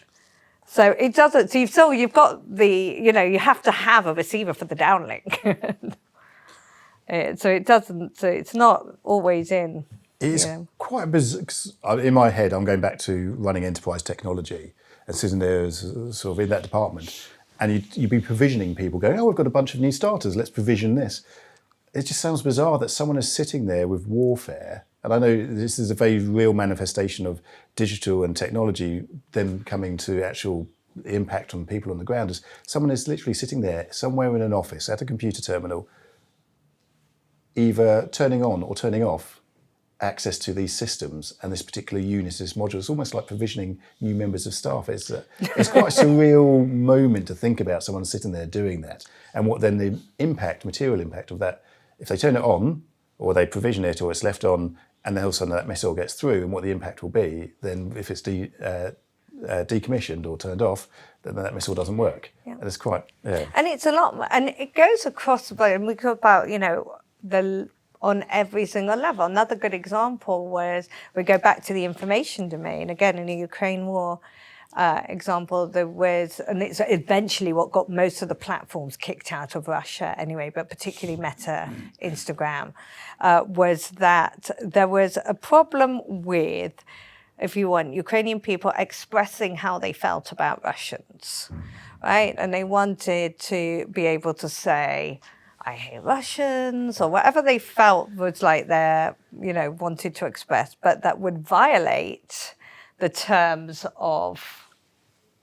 Speaker 3: So it doesn't, so you've got you have to have a receiver for the downlink. So it doesn't. So it's not always in.
Speaker 2: It's quite bizarre. In my head, I'm going back to running enterprise technology and sitting there as sort of in that department, and you'd be provisioning people, going, "Oh, we've got a bunch of new starters. Let's provision this." It just sounds bizarre that someone is sitting there with warfare. And I know this is a very real manifestation of digital and technology, then coming to actual impact on people on the ground. As someone is literally sitting there somewhere in an office at a computer terminal, either turning on or turning off access to these systems and this particular unit, this module. It's almost like provisioning new members of staff. It's quite a surreal moment to think about someone sitting there doing that, and what then the material impact of that, if they turn it on or they provision it or it's left on and then all of a sudden that missile gets through, and what the impact will be then if it's decommissioned or turned off, then that missile doesn't work. Yeah. And it's quite,
Speaker 3: And it's a lot, and it goes across the board, and we talk about, on every single level. Another good example was, we go back to the information domain, again, in the Ukraine war example, there was, and it's eventually what got most of the platforms kicked out of Russia anyway, but particularly Meta, Instagram, was that there was a problem with, if you want, Ukrainian people expressing how they felt about Russians, right? And they wanted to be able to say, I hate Russians, or whatever they felt was like they wanted to express, but that would violate the terms of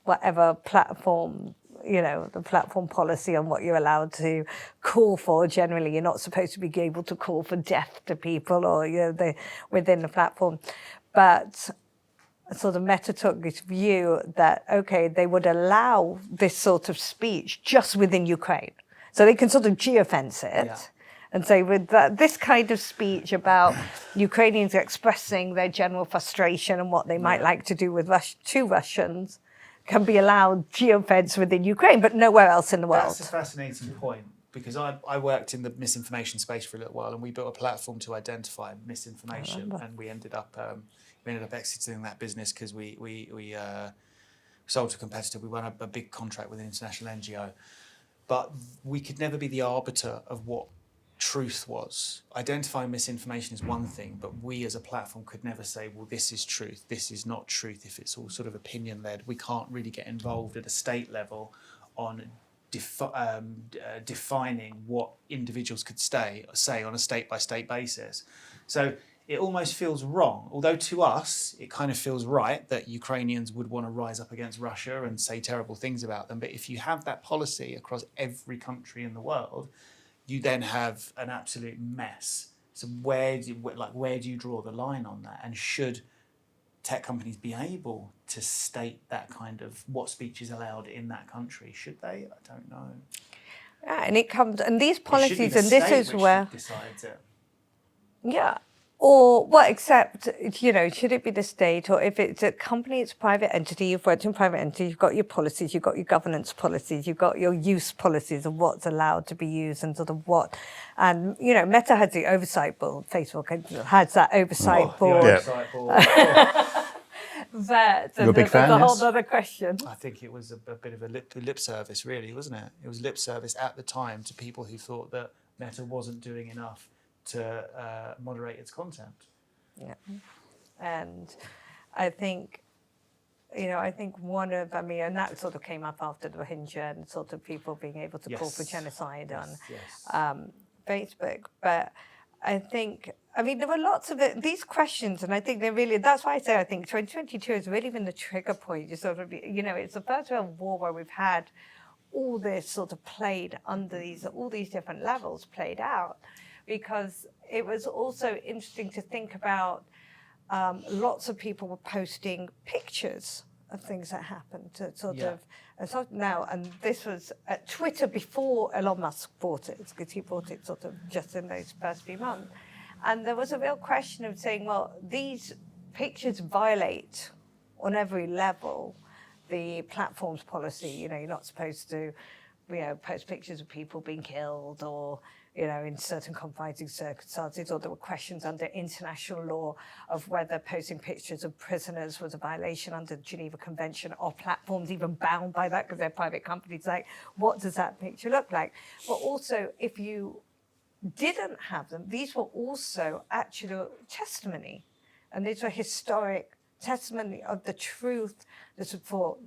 Speaker 3: whatever platform, the platform policy on what you're allowed to call for. Generally, you're not supposed to be able to call for death to people or, within the platform. But sort of Meta took this view that, okay, they would allow this sort of speech just within Ukraine. So they can sort of geofence it. Yeah. And say with this kind of speech about Ukrainians expressing their general frustration and what they might like to do with Russians can be allowed geofence within Ukraine, but nowhere else in the world.
Speaker 1: That's a fascinating point, because I worked in the misinformation space for a little while, and we built a platform to identify misinformation, and we ended up exiting that business because we sold to a competitor. We won a big contract with an international NGO. But we could never be the arbiter of what truth was. Identifying misinformation is one thing, but we as a platform could never say, well, this is truth, this is not truth, if it's all sort of opinion-led. We can't really get involved at a state level on defining what individuals could say on a state-by-state basis. So it almost feels wrong, although to us it kind of feels right that Ukrainians would want to rise up against Russia and say terrible things about them. But if you have that policy across every country in the world, you then have an absolute mess. So where do you draw the line on that? And should tech companies be able to state that kind of what speech is allowed in that country? Should they? I don't know.
Speaker 3: Yeah, and it comes, and these
Speaker 1: It should be
Speaker 3: policies,
Speaker 1: the
Speaker 3: and this
Speaker 1: state
Speaker 3: is
Speaker 1: which
Speaker 3: where,
Speaker 1: decides it.
Speaker 3: yeah, or well, except, should it be the state, or if it's a company, it's a private entity, you've worked in private entity, you've got your policies, you've got your governance policies, you've got your use policies of what's allowed to be used and sort of what, and, Meta has the oversight board, Facebook has that oversight board.
Speaker 1: The oversight board.
Speaker 3: That,
Speaker 2: You're a big fan,
Speaker 3: that's a whole
Speaker 2: yes?
Speaker 3: other question.
Speaker 1: I think it was a bit of a lip service, really, wasn't it? It was lip service at the time to people who thought that Meta wasn't doing enough to moderate its content.
Speaker 3: Yeah, and I think, one of, and that sort of came up after the Rohingya and sort of people being able to call for genocide on Facebook. But I think, there were lots of these questions, and I think that's why I say I think 2022 has really been the trigger point. You sort of, it's the first real war where we've had all this sort of played under all these different levels played out, because it was also interesting to think about lots of people were posting pictures of things that happened to now, and this was at Twitter before Elon Musk bought it, because he bought it sort of just in those first few months. And there was a real question of saying, well, these pictures violate on every level the platform's policy. You're not supposed to, post pictures of people being killed or, in certain confining circumstances, or there were questions under international law of whether posting pictures of prisoners was a violation under the Geneva Convention, or platforms even bound by that because they're private companies. Like, what does that picture look like? But also, if you didn't have them, these were also actual testimony, and these were historic testimony of the truth. This was for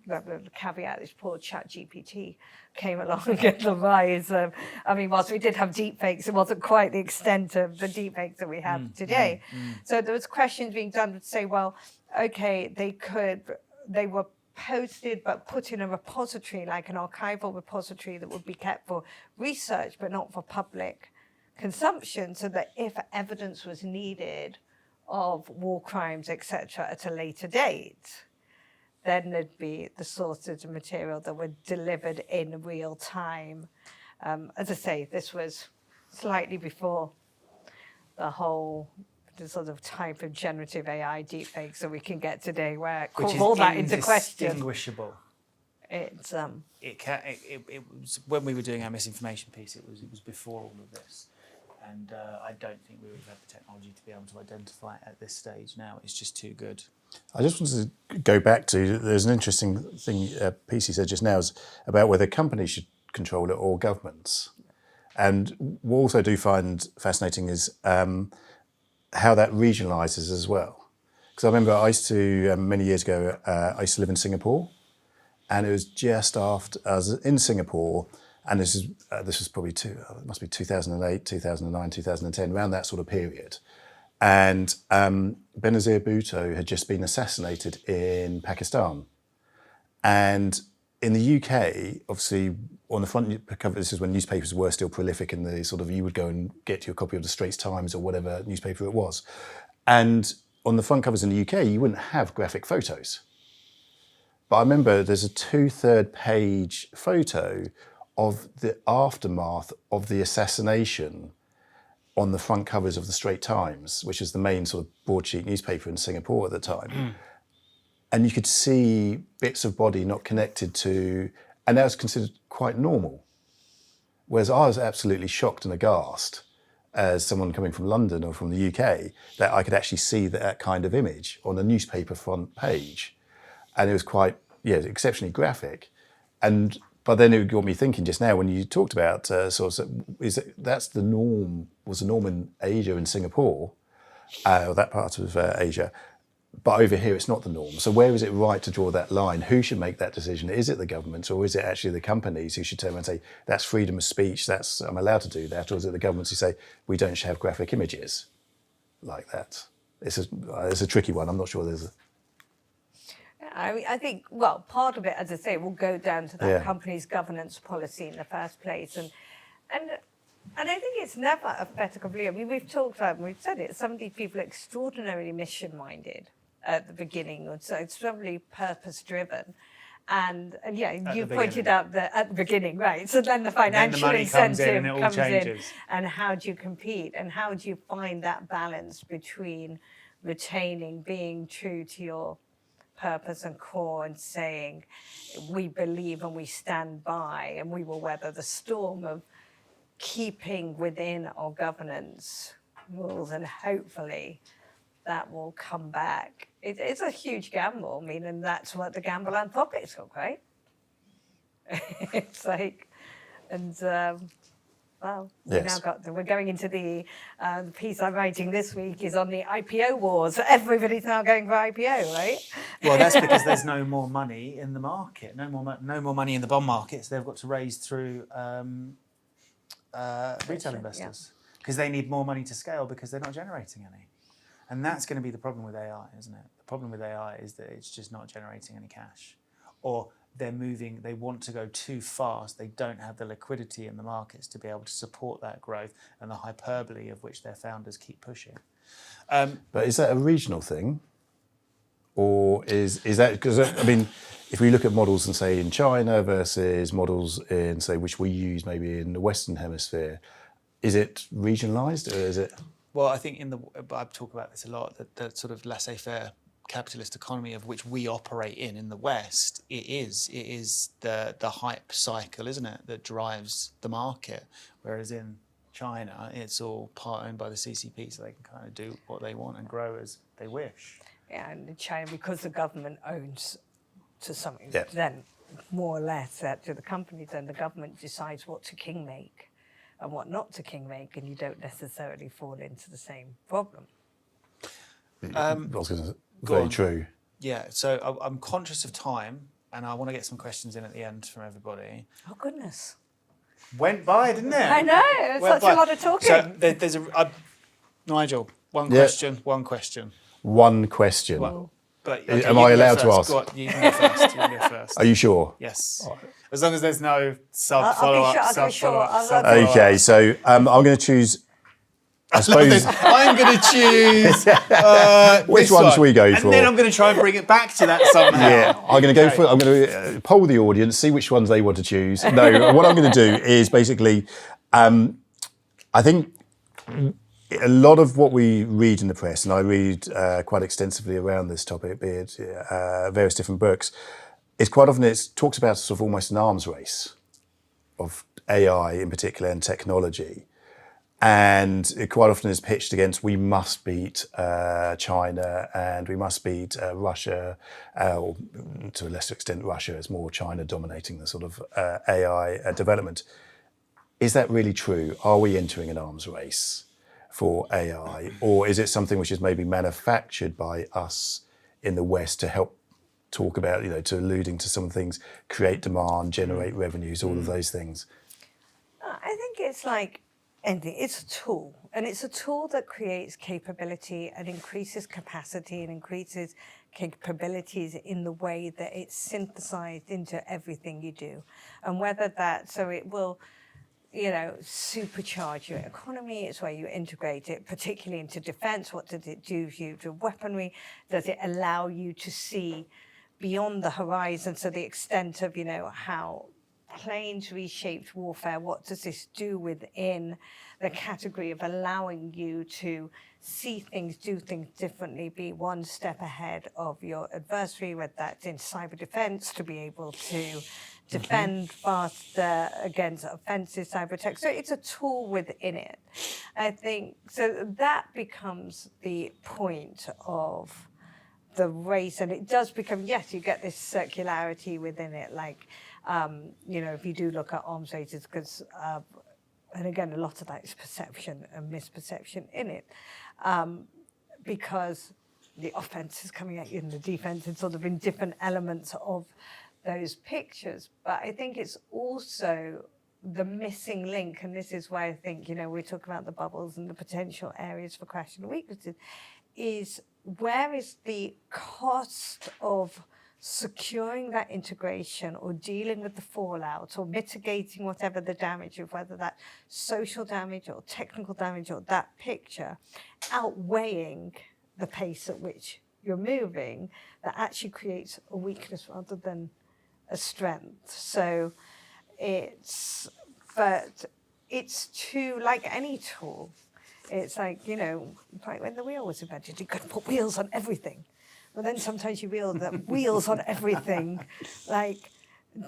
Speaker 3: the caveat, this poor ChatGPT came along and get the rise of, whilst we did have deepfakes, it wasn't quite the extent of the deepfakes that we have today. So there was questions being done to say, well, okay, they were posted but put in a repository, like an archival repository that would be kept for research but not for public consumption, so that if evidence was needed of war crimes, etc., at a later date, then there'd be the sources of material that were delivered in real time. As I say, this was slightly before the sort of type of generative AI deepfakes that we can get today, where calls all that into question.
Speaker 1: Indistinguishable.
Speaker 3: It's
Speaker 1: It was when we were doing our misinformation piece. It was before all of this, and I don't think we would have the technology to be able to identify it at this stage. Now it's just too good.
Speaker 2: I just wanted to go back to, there's an interesting thing, piece you said just now, is about whether companies should control it or governments. And what I also do find fascinating is how that regionalises as well. Because I remember I used to, many years ago, I used to live in Singapore, and it was just after I was in Singapore, and this was probably it must be 2008, 2009, 2010, around that sort of period. And Benazir Bhutto had just been assassinated in Pakistan. And in the UK, obviously, on the front cover, this is when newspapers were still prolific, and you would go and get your copy of the Straits Times or whatever newspaper it was. And on the front covers in the UK, you wouldn't have graphic photos. But I remember there's a 2/3 page photo of the aftermath of the assassination on the front covers of the Straits Times, which is the main sort of broadsheet newspaper in Singapore at the time. And you could see bits of body not connected to, and that was considered quite normal. Whereas I was absolutely shocked and aghast as someone coming from London or from the UK that I could actually see that kind of image on a newspaper front page. And it was quite, exceptionally graphic. But then it got me thinking just now when you talked about that's the norm, was the norm in Asia and Singapore, or that part of Asia. But over here, it's not the norm. So where is it right to draw that line? Who should make that decision? Is it the government, or is it actually the companies who should turn around and say, that's freedom of speech, I'm allowed to do that? Or is it the governments who say, we don't have graphic images like that? It's a tricky one. I'm not sure there's a...
Speaker 3: I think, part of it, as I say, will go down to that company's governance policy in the first place. And And I think it's never a fait accompli. I mean, we've talked about, we've said it, some of these people are extraordinarily mission-minded at the beginning, and so it's probably purpose-driven. And yeah, you pointed out that at the beginning, right? So then the financial
Speaker 1: money comes in and
Speaker 3: incentive
Speaker 1: it all
Speaker 3: comes in,
Speaker 1: changes.
Speaker 3: and how do you compete, and how do you find that balance between retaining, being true to your purpose and core, and saying we believe and we stand by, and we will weather the storm of keeping within our governance rules, and hopefully that will come back. It's a huge gamble. I mean, and that's what the gamble anthropics took, right? It's like, and well,
Speaker 2: Yes.
Speaker 3: we're going into the piece I'm writing this week is on the IPO wars. Everybody's now going for IPO, right?
Speaker 1: Well, that's because there's no more money in the market, no more money in the bond markets. They've got to raise through retail investors because they need more money to scale because they're not generating any. And that's going to be the problem with AI, isn't it? The problem with AI is that it's just not generating any cash. Or they want to go too fast. They don't have the liquidity in the markets to be able to support that growth and the hyperbole of which their founders keep pushing.
Speaker 2: But is that a regional thing? Or is that, because I mean, if we look at models and say in China versus models in, say, which we use maybe in the Western Hemisphere, is it regionalised or is it?
Speaker 1: Well, I think I talk about this a lot, that the sort of laissez-faire capitalist economy of which we operate in the West, it is the hype cycle, isn't it, that drives the market. Whereas in China, it's all part owned by the CCP, so they can kind of do what they want and grow as they wish.
Speaker 3: Yeah, and in China, because the government owns to some extent, more or less, to the companies, then the government decides what to king make and what not to king make, and you don't necessarily fall into the same problem.
Speaker 2: I was going to say, very true.
Speaker 1: Yeah, so I'm conscious of time, and I want to get some questions in at the end from everybody.
Speaker 3: Oh, goodness.
Speaker 1: Went by, didn't it?
Speaker 3: I know, it's such a lot of talking.
Speaker 1: So there's Nigel, one question.
Speaker 2: One question.
Speaker 1: But
Speaker 2: am I allowed to ask?
Speaker 1: Go on, you can go first. You can go first.
Speaker 2: Are you sure?
Speaker 1: Yes. As long as there's no
Speaker 3: I'll be sure.
Speaker 2: Okay, so I'm going to choose. I suppose.
Speaker 1: I'm going to choose.
Speaker 2: Which one should we go for?
Speaker 1: And then I'm going to try and bring it back to that somehow.
Speaker 2: Yeah, I'm going to go for. I'm going to poll the audience, see which ones they want to choose. No, what I'm going to do is basically, I think a lot of what we read in the press, and I read quite extensively around this topic, be it various different books, is quite often it talks about sort of almost an arms race of AI in particular and technology. And it quite often is pitched against we must beat China and we must beat Russia, or to a lesser extent Russia. It's more China dominating the sort of AI development. Is that really true? Are we entering an arms race for AI, or is it something which is maybe manufactured by us in the West to help talk about, to alluding to some things, create demand, generate revenues, all of those things?
Speaker 3: I think it's like anything. It's a tool, and it's a tool that creates capability and increases capacity and increases capabilities in the way that it's synthesized into everything you do. And whether that, so it will, supercharge your economy. It's where you integrate it, particularly into defense. What does it do for you to weaponry? Does it allow you to see beyond the horizon? So the extent of, how planes reshaped warfare, what does this do within the category of allowing you to see things, do things differently, be one step ahead of your adversary, whether that's in cyber defense, to be able to defend faster against offensive cyber attacks. So it's a tool within it. I think, so that becomes the point of the race, and it does become, yes, you get this circularity within it, like, if you do look at arms races, because, and again, a lot of that is perception and misperception in it, because the offense is coming at you and the defense is sort of in different elements of those pictures. But I think it's also the missing link, and this is why I think, we talk about the bubbles and the potential areas for crash and weaknesses, is where is the cost of securing that integration or dealing with the fallout or mitigating whatever the damage is, whether that's social damage or technical damage or that picture, outweighing the pace at which you're moving, that actually creates a weakness rather than a strength. So but it's too, like any tool, it's like, like when the wheel was invented, you could put wheels on everything. But then sometimes you realize that wheels on everything,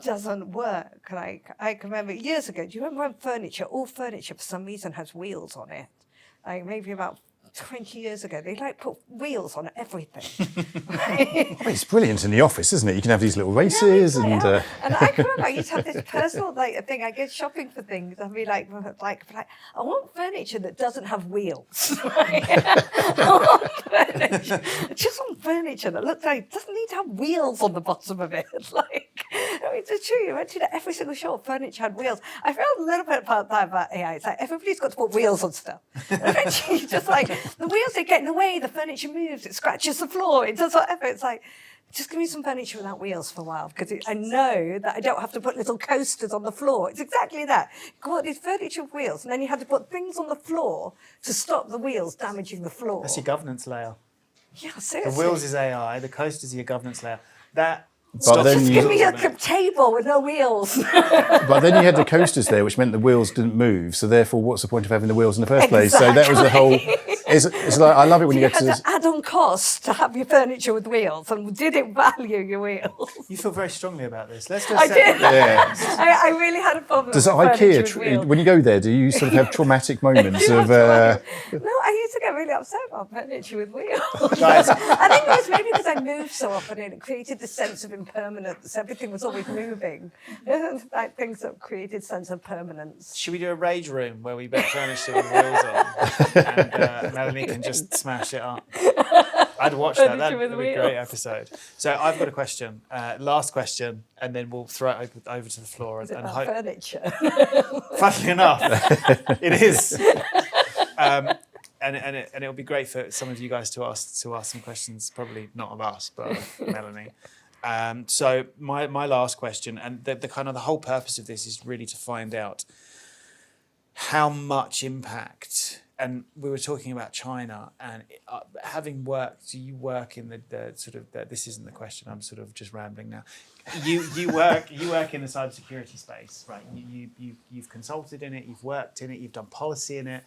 Speaker 3: doesn't work. Like, I can remember years ago, do you remember when all furniture for some reason has wheels on it? Like maybe about 20 years ago, they put wheels on everything.
Speaker 2: Well, it's brilliant in the office, isn't it? You can have these little races
Speaker 3: and
Speaker 2: and
Speaker 3: I can remember I used to have this personal thing. I go shopping for things. I'd be like, I want furniture that doesn't have wheels. I just want furniture that looks like it doesn't need to have wheels on the bottom of it. It's true. You went to every single shop, furniture had wheels. I felt a little bit about that about AI. It's like everybody's got to put wheels on stuff. Eventually, just the wheels, they get in the way, the furniture moves, it scratches the floor, it does whatever. It's like, just give me some furniture without wheels for a while, because I know that I don't have to put little coasters on the floor. It's exactly that. God, it's furniture with wheels, and then you had to put things on the floor to stop the wheels damaging the floor.
Speaker 1: That's your governance layer.
Speaker 3: Yeah, seriously.
Speaker 1: The wheels is AI, the coasters are your governance layer.
Speaker 3: Just give me a table with no wheels.
Speaker 2: But then you had the coasters there, which meant the wheels didn't move. So therefore, what's the point of having the wheels in the first place? So that was the whole. It's like, I love it when you get to this.
Speaker 3: Add on cost to have your furniture with wheels, and did it value your wheels?
Speaker 1: You feel very strongly about this. Let's
Speaker 3: I did.
Speaker 2: Yeah.
Speaker 3: I really had a problem.
Speaker 2: Does
Speaker 3: with
Speaker 2: IKEA, when you go there, do you sort of have traumatic moments of?
Speaker 3: No, I used to get really upset about furniture with wheels.
Speaker 1: Guys.
Speaker 3: I think it was maybe because I moved so often, and it created this sense of impermanence. Everything was always moving. Like things that created sense of permanence.
Speaker 1: Should we do a rage room where we bet furniture with wheels on, and Melanie can just smash it up? I'd watch that. That'd be a great episode. So I've got a question, last question, and then we'll throw it over to the floor.
Speaker 3: Is it about furniture?
Speaker 1: Funnily enough, it is. And it'll be great for some of you guys to ask some questions. Probably not of us, but of Melanie. So my last question, and the kind of the whole purpose of this is really to find out how much impact. And we were talking about China, and having worked, do you work in the sort of this isn't the question. I'm sort of just rambling now. You work in the cybersecurity space, right? You've consulted in it, you've worked in it, you've done policy in it.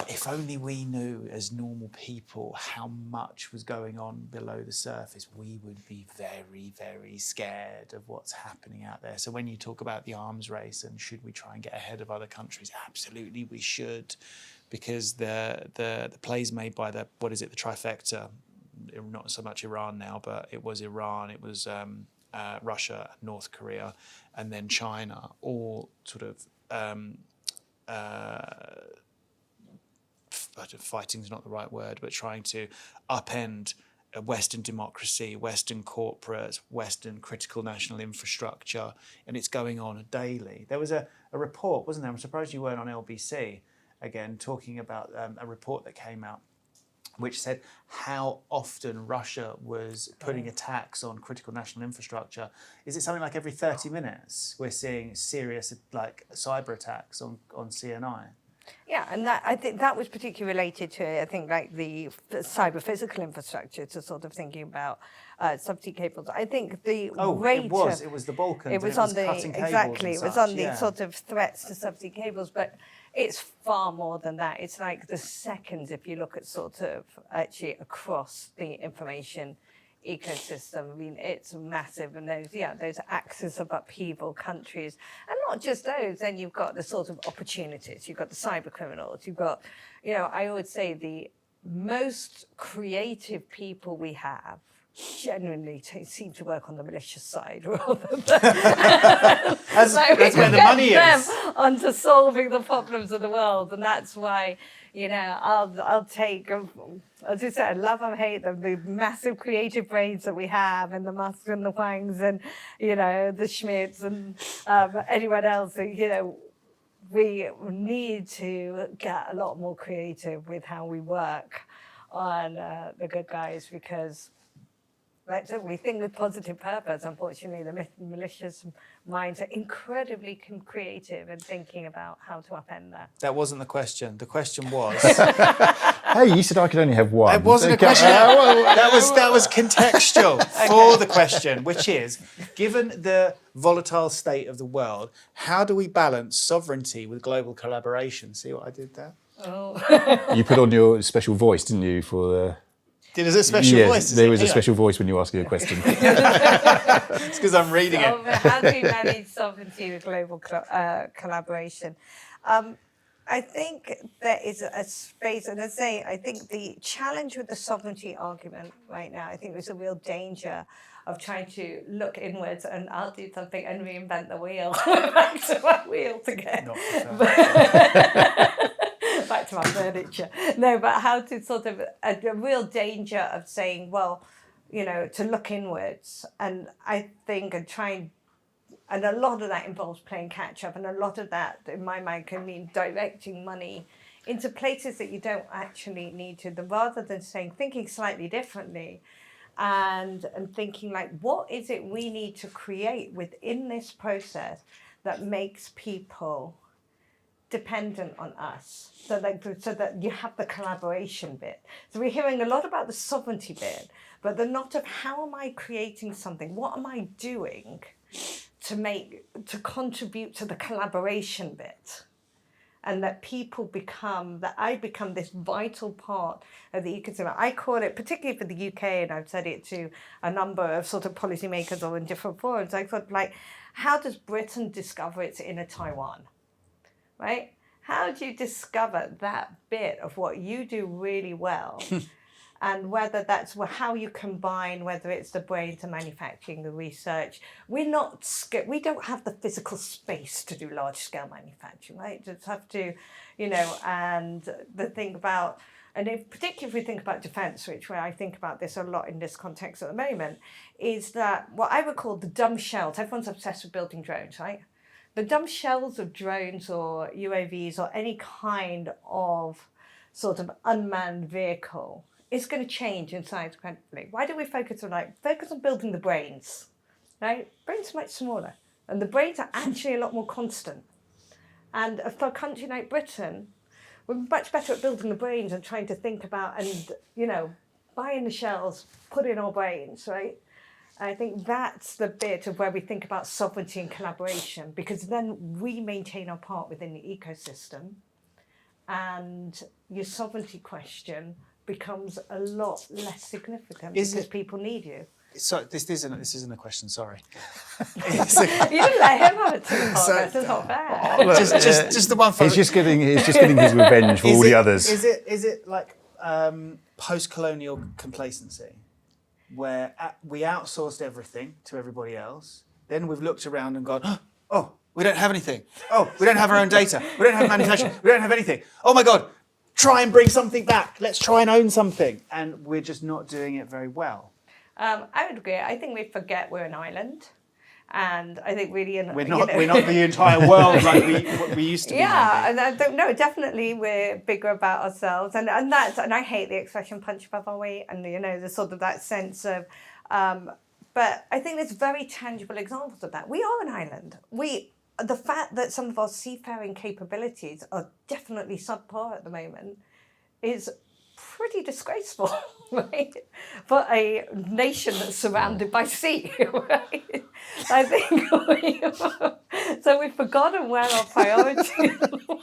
Speaker 1: If only we knew as normal people how much was going on below the surface, we would be very, very scared of what's happening out there. So when you talk about the arms race and should we try and get ahead of other countries, absolutely we should, because the plays made by the trifecta, not so much Iran now, but it was Iran, it was Russia, North Korea, and then China, all sort of fighting is not the right word, but trying to upend Western democracy, Western corporates, Western critical national infrastructure, and it's going on daily. There was a report, wasn't there? I'm surprised you weren't on LBC, again, talking about a report that came out which said how often Russia was putting attacks on critical national infrastructure. Is it something like every 30 minutes we're seeing serious cyber attacks on CNI?
Speaker 3: Yeah, and I think that was particularly related to, I think, like the cyber physical infrastructure, to sort of thinking about subsea cables. I think the rate
Speaker 1: it was the Balkans.
Speaker 3: It was on the exactly. It was on the sort of threats to subsea cables, but it's far more than that. It's like the seconds if you look at sort of actually across the information ecosystem. I mean, it's massive, and those axes of upheaval, countries, and not just those. Then you've got the sort of opportunities. You've got the cyber criminals. You've got, I would say the most creative people we have genuinely seem to work on the malicious side rather than
Speaker 1: that's where the money is.
Speaker 3: Onto solving the problems of the world, and that's why. I'll take, as you said, love and hate them, the massive creative brains that we have, and the Musks and the Wangs and, the Schmidts and anyone else. We need to get a lot more creative with how we work on the good guys, because we think with positive purpose. Unfortunately, the malicious minds are incredibly creative in thinking about how to upend that.
Speaker 1: That wasn't the question. The question was.
Speaker 2: Hey, you said I could only have one.
Speaker 1: It wasn't a question. That was contextual for the question, which is, given the volatile state of the world, how do we balance sovereignty with global collaboration? See what I did there?
Speaker 3: Oh.
Speaker 2: You put on your special voice, didn't you, for the...
Speaker 1: There's a special
Speaker 2: Yes,
Speaker 1: voice.
Speaker 2: there was a special voice when you asked a question.
Speaker 1: It's because I'm reading it.
Speaker 3: How do we manage sovereignty with global collaboration? I think there is a space, and I say, I think the challenge with the sovereignty argument right now, I think there's a real danger of trying to look inwards and I'll do something and reinvent the wheel. Back to my wheel again. Back to my furniture. No, but how to sort of, a real danger of saying, well, to look inwards. And I think and a lot of that involves playing catch up. And a lot of that, in my mind, can mean directing money into places that you don't actually need to, rather than thinking slightly differently and thinking like, what is it we need to create within this process that makes people dependent on us, so that you have the collaboration bit. So we're hearing a lot about the sovereignty bit, but the not of how am I creating something? What am I doing to contribute to the collaboration bit? And that I become this vital part of the ecosystem. I call it, particularly for the UK, and I've said it to a number of sort of policymakers or in different forums, I thought, like, how does Britain discover its inner Taiwan? Right? How do you discover that bit of what you do really well? And whether that's how you combine, whether it's the brain to manufacturing, the research. We don't have the physical space to do large scale manufacturing, right? Just have to, and the thing about, and particularly if we think about defence, where I think about this a lot in this context at the moment, is that what I would call the dumb shells. Everyone's obsessed with building drones, right? The dumb shells of drones or UAVs or any kind of sort of unmanned vehicle is going to change in size incredibly. Why don't we focus on building the brains, right? Brains are much smaller, and the brains are actually a lot more constant. And for a country like Britain, we're much better at building the brains and trying to think about and, buying the shells, put in our brains, right? I think that's the bit of where we think about sovereignty and collaboration, because then we maintain our part within the ecosystem, and your sovereignty question becomes a lot less significant because people need you.
Speaker 1: So this isn't a question. Sorry.
Speaker 3: You didn't let him have a two-part. That's not fair.
Speaker 1: Just the one.
Speaker 2: He's just getting his revenge for all the others.
Speaker 1: Is it like post-colonial complacency, where we outsourced everything to everybody else? Then we've looked around and gone, oh, we don't have anything. Oh, we don't have our own data. We don't have manufacturing. We don't have anything. Oh my God, try and bring something back. Let's try and own something. And we're just not doing it very well.
Speaker 3: I would agree. I think we forget we're an island. And I think really...
Speaker 1: We're not the entire world like we used to be.
Speaker 3: Yeah, and I don't know. Definitely we're bigger about ourselves. And I hate the expression punch above our weight and, the sort of that sense of... but I think there's very tangible examples of that. We are an island. The fact that some of our seafaring capabilities are definitely subpar at the moment is pretty disgraceful, right? For a nation that's surrounded by sea, right? I think so we've forgotten where our priorities are.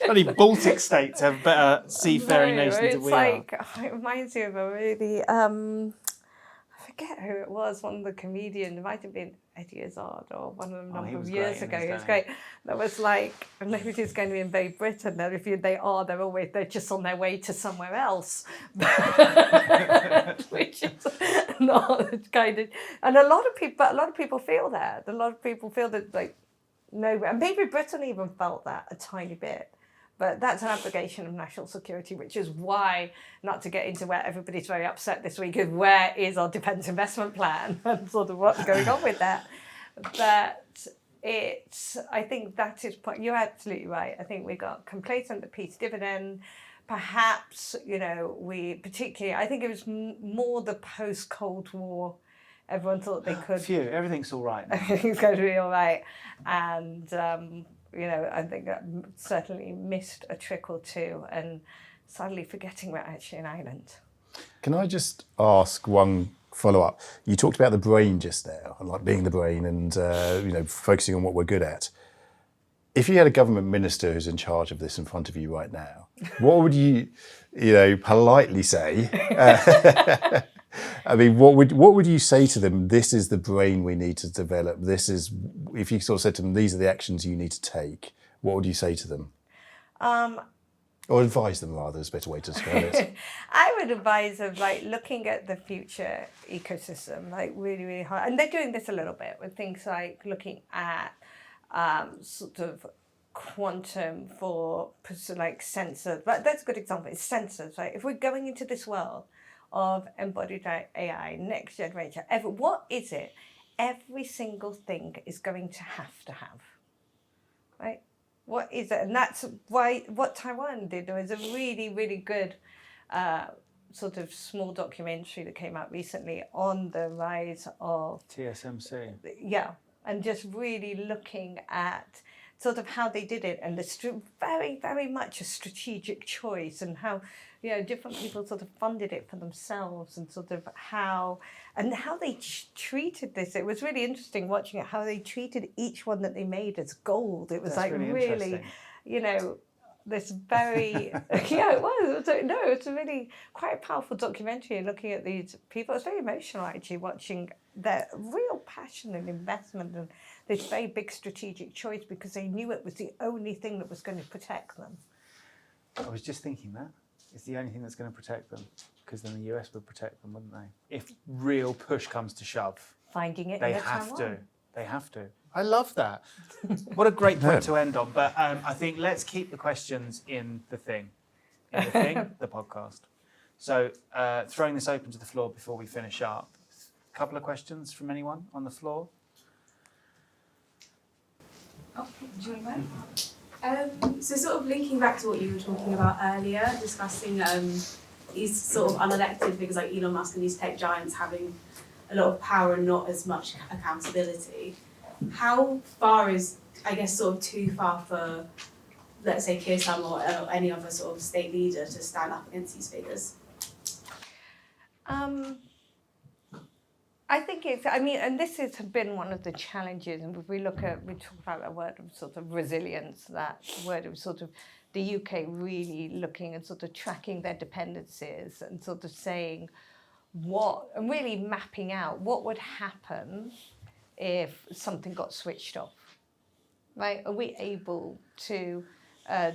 Speaker 1: Only Baltic states have better seafaring nations than we are.
Speaker 3: It reminds me of a really, I forget who it was, one of the comedians, it might have been Eddie Izzard or one of them a number of years ago. He was great. That was like, nobody's going to invade Britain. And if they're just on their way to somewhere else. Which is not kind of, and a lot of people feel that. A lot of people feel that, like, no, and maybe Britain even felt that a tiny bit. But that's an obligation of national security, which is why, not to get into where everybody's very upset this week, is where is our defence investment plan and sort of what's going on with that. But I think that is, you're absolutely right. I think we got complacent at peace dividend. Perhaps, I think it was more the post-Cold War Everyone thought they could.
Speaker 1: Phew, everything's all right now.
Speaker 3: Everything's going to be all right. And, I think that certainly missed a trick or two and sadly forgetting we're actually an island.
Speaker 2: Can I just ask one follow-up? You talked about the brain just now, and like being the brain and, focusing on what we're good at. If you had a government minister who's in charge of this in front of you right now, what would you politely say? I mean, what would you say to them? This is the brain we need to develop. This is, if you sort of said to them, these are the actions you need to take. What would you say to them? Or advise them, rather, is a better way to describe it.
Speaker 3: I would advise of looking at the future ecosystem, really, really hard. And they're doing this a little bit with things like looking at sort of quantum for sensors. But that's a good example. It's sensors, right? If we're going into this world of embodied AI, next generation, what is it? Every single thing is going to have, right? What is it? And that's why what Taiwan did was a really, really good sort of small documentary that came out recently on the rise of
Speaker 1: TSMC.
Speaker 3: Yeah, and just really looking at sort of how they did it and very, very much a strategic choice and how different people sort of funded it for themselves and sort of how they treated this. It was really interesting watching it, how they treated each one that they made as gold. It was
Speaker 1: That's really
Speaker 3: this very it was. No, it's a really quite powerful documentary looking at these people. It's very emotional actually watching their real passion and investment and this very big strategic choice because they knew it was the only thing that was going to protect them.
Speaker 1: I was just thinking that. It's the only thing that's going to protect them, because then the US would protect them, wouldn't they? If real push comes to shove.
Speaker 3: Finding it
Speaker 1: they
Speaker 3: in
Speaker 1: have
Speaker 3: Taiwan.
Speaker 1: to. They have to. I love that. What a great point to end on. But I think let's keep the questions in the thing. The podcast. So throwing this open to the floor before we finish up. A couple of questions from anyone on the floor?
Speaker 4: Oh, do you want to So sort of linking back to what you were talking about earlier, discussing these sort of unelected figures like Elon Musk and these tech giants having a lot of power and not as much accountability. How far is, I guess, sort of too far for, let's say, Keir Starmer or any other sort of state leader to stand up against these figures?
Speaker 3: I think and this has been one of the challenges, and if we talk about that word of sort of resilience, that word of sort of the UK really looking and sort of tracking their dependencies and sort of saying and really mapping out what would happen if something got switched off, right? Are we able to,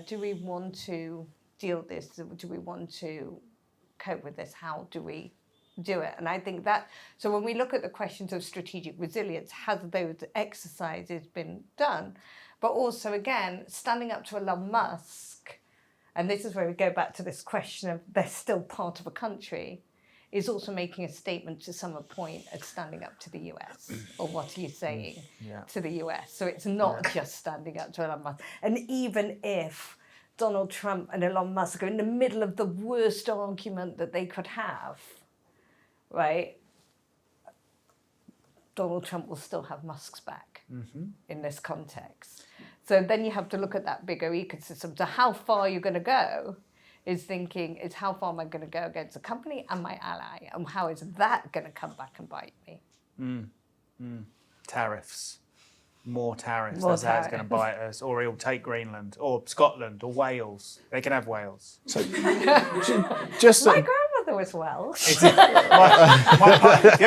Speaker 3: do we want to deal with this? Do we want to cope with this? How do we do it? And I think so when we look at the questions of strategic resilience, have those exercises been done? But also, again, standing up to Elon Musk, and this is where we go back to this question of they're still part of a country, is also making a statement to some point of standing up to the US, or what are you saying to the US? So it's not just standing up to Elon Musk. And even if Donald Trump and Elon Musk are in the middle of the worst argument that they could have, right, Donald Trump will still have Musk's back in this context. So then you have to look at that bigger ecosystem. So how far you're going to go is how far am I going to go against a company and my ally, and how is that going to come back and bite me?
Speaker 1: Tariffs. More tariffs. That's how it's going to bite us. Or he'll take Greenland, or Scotland, or Wales. They can have Wales.
Speaker 2: So,
Speaker 3: My grandmother was Welsh.
Speaker 1: The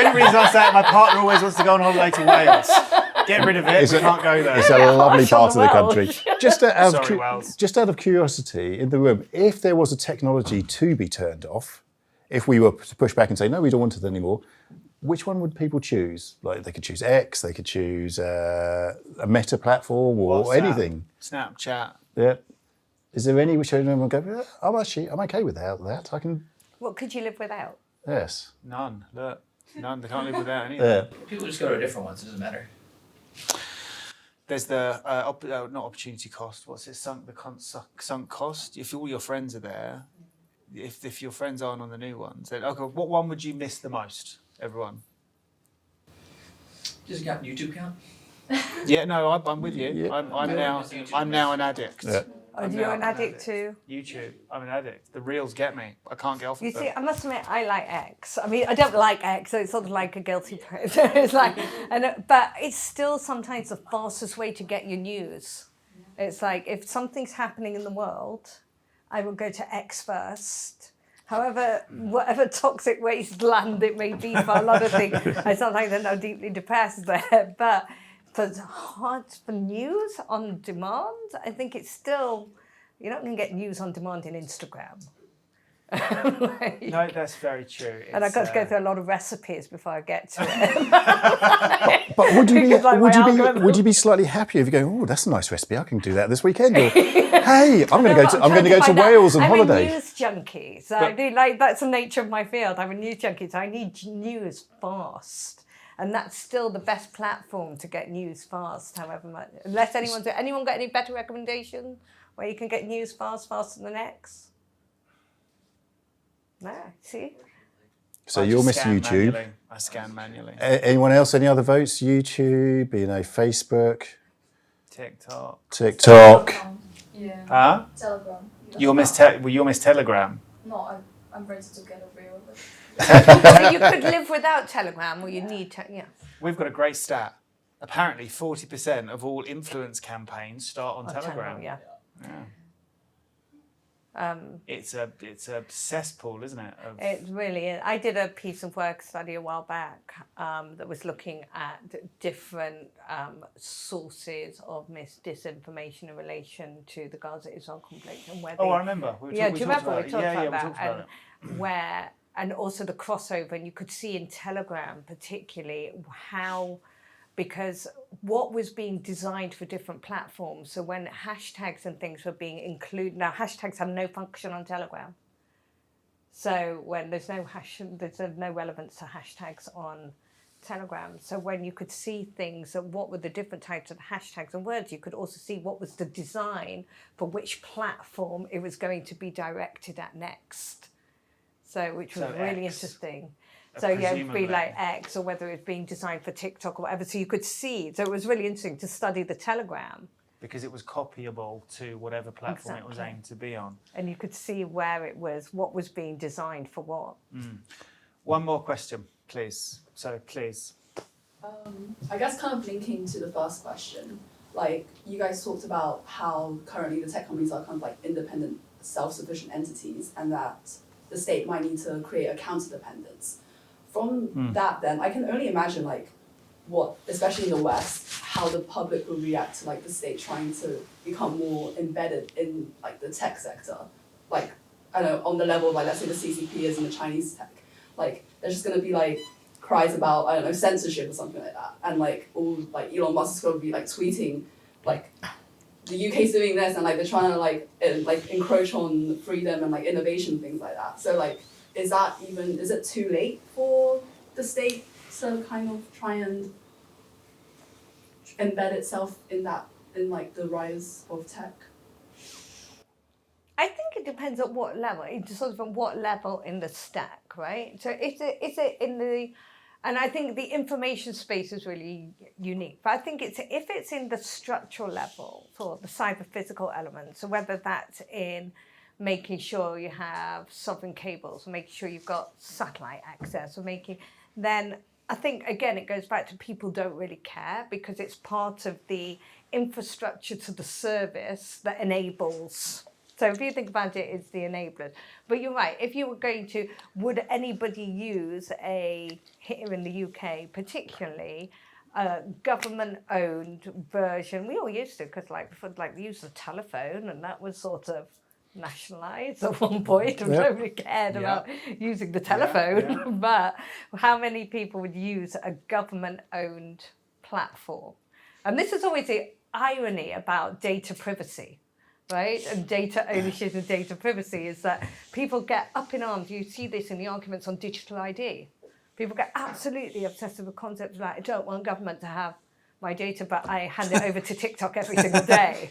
Speaker 1: only reason I say it, my partner always wants to go on holiday to Wales. Get rid of it. We can't go there.
Speaker 2: It's a lovely part of the country.
Speaker 1: Wales.
Speaker 2: Just out of curiosity, in the room, if there was a technology to be turned off, if we were to push back and say, no, we don't want it anymore, which one would people choose? Like they could choose X, they could choose a Meta platform or
Speaker 1: WhatsApp,
Speaker 2: anything.
Speaker 1: Snapchat.
Speaker 2: Yeah. Is there any which anyone would go, I'm okay with that. I can.
Speaker 3: What could you live without?
Speaker 2: Yes.
Speaker 1: None. Look. None. They can't live without anything.
Speaker 2: Yeah.
Speaker 5: People just go to different ones. It doesn't matter.
Speaker 1: There's the not opportunity cost. What's it? Sunk cost. If all your friends are there, if your friends aren't on the new ones, then okay. What one would you miss the most? Everyone.
Speaker 5: Does it count YouTube count?
Speaker 1: Yeah, no, I'm with you.
Speaker 2: Yeah.
Speaker 1: I'm now an addict.
Speaker 2: Yeah.
Speaker 3: Oh, you're an addict too?
Speaker 1: YouTube. I'm an addict. The reels get me. I can't get off
Speaker 3: You
Speaker 1: of
Speaker 3: see,
Speaker 1: them.
Speaker 3: I must admit, I like X. I mean, I don't like X, so it's sort of like a guilty pleasure. It's like, but it's still sometimes the fastest way to get your news. It's like if something's happening in the world, I will go to X first. However, whatever toxic wasteland it may be for a lot of things, I sometimes end up deeply depressed there. But for news on demand, I think it's still, you're not going to get news on demand in Instagram.
Speaker 1: No, that's very true.
Speaker 3: And I've got to go through a lot of recipes before I get to it.
Speaker 2: But would you be,
Speaker 3: Because, like, my algorithm-
Speaker 2: would you be slightly happier if you go, oh, that's a nice recipe, I can do that this weekend? Or, hey, I'm going to go to Wales on holiday.
Speaker 3: I'm a news junkie, so I do like, that's the nature of my field. I'm a news junkie, so I need news fast. And that's still the best platform to get news fast, however much. Unless anyone got any better recommendation where you can get news faster than X? No, see?
Speaker 2: So you'll miss YouTube.
Speaker 1: Manually. I scan manually.
Speaker 2: Anyone else? Any other votes? YouTube, Facebook,
Speaker 1: TikTok.
Speaker 6: Yeah.
Speaker 1: Huh?
Speaker 6: Telegram.
Speaker 1: You'll miss Telegram.
Speaker 6: No, I'm ready to get over it.
Speaker 3: So you could live without Telegram, or you need yeah.
Speaker 1: We've got a great stat. Apparently, 40% of all influence campaigns start on Telegram.
Speaker 3: Yeah.
Speaker 1: It's a cesspool, isn't it?
Speaker 3: It really is. I did a piece of work study a while back that was looking at different sources of disinformation in relation to the Gaza-Israel conflict and where.
Speaker 1: I remember.
Speaker 3: Do you remember we talked about
Speaker 1: we
Speaker 3: that?
Speaker 1: talked about it.
Speaker 3: Where, and also the crossover, and you could see in Telegram particularly how. Because what was being designed for different platforms, so when hashtags and things were being included, now hashtags have no function on Telegram. So when there's no relevance to hashtags on Telegram. So when you could see things, what were the different types of hashtags and words, you could also see what was the design for which platform it was going to be directed at next. So which was really interesting. So yeah, it'd be like X, or whether it's being designed for TikTok or whatever. So you could see. So it was really interesting to study the Telegram.
Speaker 1: Because it was copyable to whatever platform it was aimed to be on.
Speaker 3: And you could see where it was, what was being designed for what.
Speaker 1: One more question, please. So please.
Speaker 7: I guess kind of linking to the first question, like you guys talked about how currently the tech companies are kind of like independent, self-sufficient entities, and that the state might need to create a counter-dependence. From that, then, I can only imagine, like, what, especially in the West, how the public will react to, like, the state trying to become more embedded in, like, the tech sector. Like, I don't know, on the level of, like, let's say the CCP is in the Chinese tech. Like, there's just going to be, like, cries about, I don't know, censorship or something like that. And, like, all, like, Elon Musk is going to be, like, tweeting, like, the UK's doing this, and, like, they're trying to, like encroach on freedom and, like, innovation, things like that. So, like, is it too late for the state to kind of try and embed itself in like the rise of tech?
Speaker 3: I think it depends on what level. It's sort of on what level in the stack, right? So is it in the, and I think the information space is really unique. But I think if it's in the structural level, for the cyber-physical elements, so whether that's in making sure you have sovereign cables, or making sure you've got satellite access, or then I think, again, it goes back to people don't really care because it's part of the infrastructure to the service that enables. So if you think about it, it's the enablers. But you're right, if you were going to, would anybody use here in the UK particularly, a government-owned version? We all used to, because we used the telephone, and that was sort of nationalised at one point, and nobody cared about using the telephone. But how many people would use a government-owned platform? And this is always the irony about data privacy, right? And data ownership and data privacy is that people get up in arms. You see this in the arguments on digital ID. People get absolutely obsessed with concepts like, I don't want government to have my data, but I hand it over to TikTok every single day.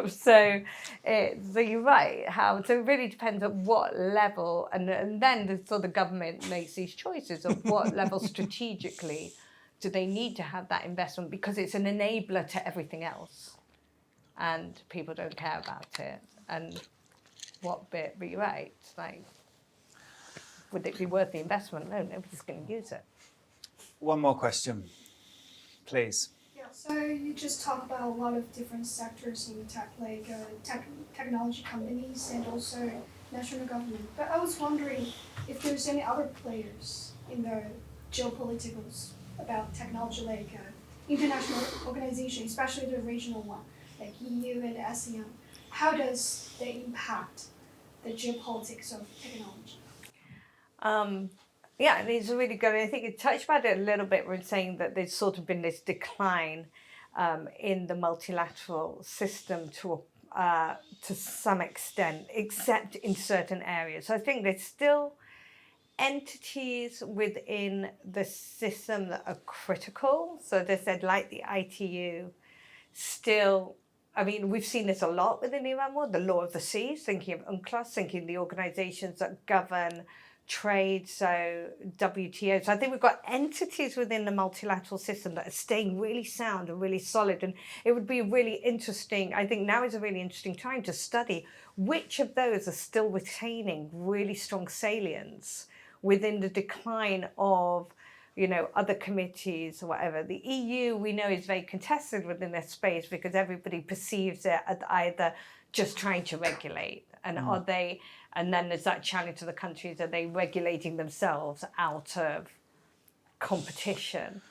Speaker 3: So you're right. So it really depends on what level, and then the government makes these choices of what level strategically do they need to have that investment, because it's an enabler to everything else, and people don't care about it. And what bit? But you're right. Like, would it be worth the investment? No, nobody's going to use it.
Speaker 1: One more question, please.
Speaker 8: Yeah, so you just talk about a lot of different sectors in tech, like technology companies and also national government. But I was wondering if there's any other players in the geopoliticals about technology, like international organizations, especially the regional one, like EU and ASEAN. How does they impact the geopolitics of technology?
Speaker 3: Yeah, it's really good. I think you touched about it a little bit when saying that there's sort of been this decline in the multilateral system to some extent, except in certain areas. So I think there's still entities within the system that are critical. So they said, like the ITU, still. I mean, we've seen this a lot within the Iran war, the law of the sea, thinking of UNCLOS, thinking the organizations that govern trade, so WTO. So I think we've got entities within the multilateral system that are staying really sound and really solid. And it would be really interesting, I think now is a really interesting time to study which of those are still retaining really strong salience within the decline of, other committees or whatever. The EU, we know, is very contested within this space because everybody perceives it as either just trying to regulate, and are they, and then there's that challenge to the countries, are they regulating themselves out of competition?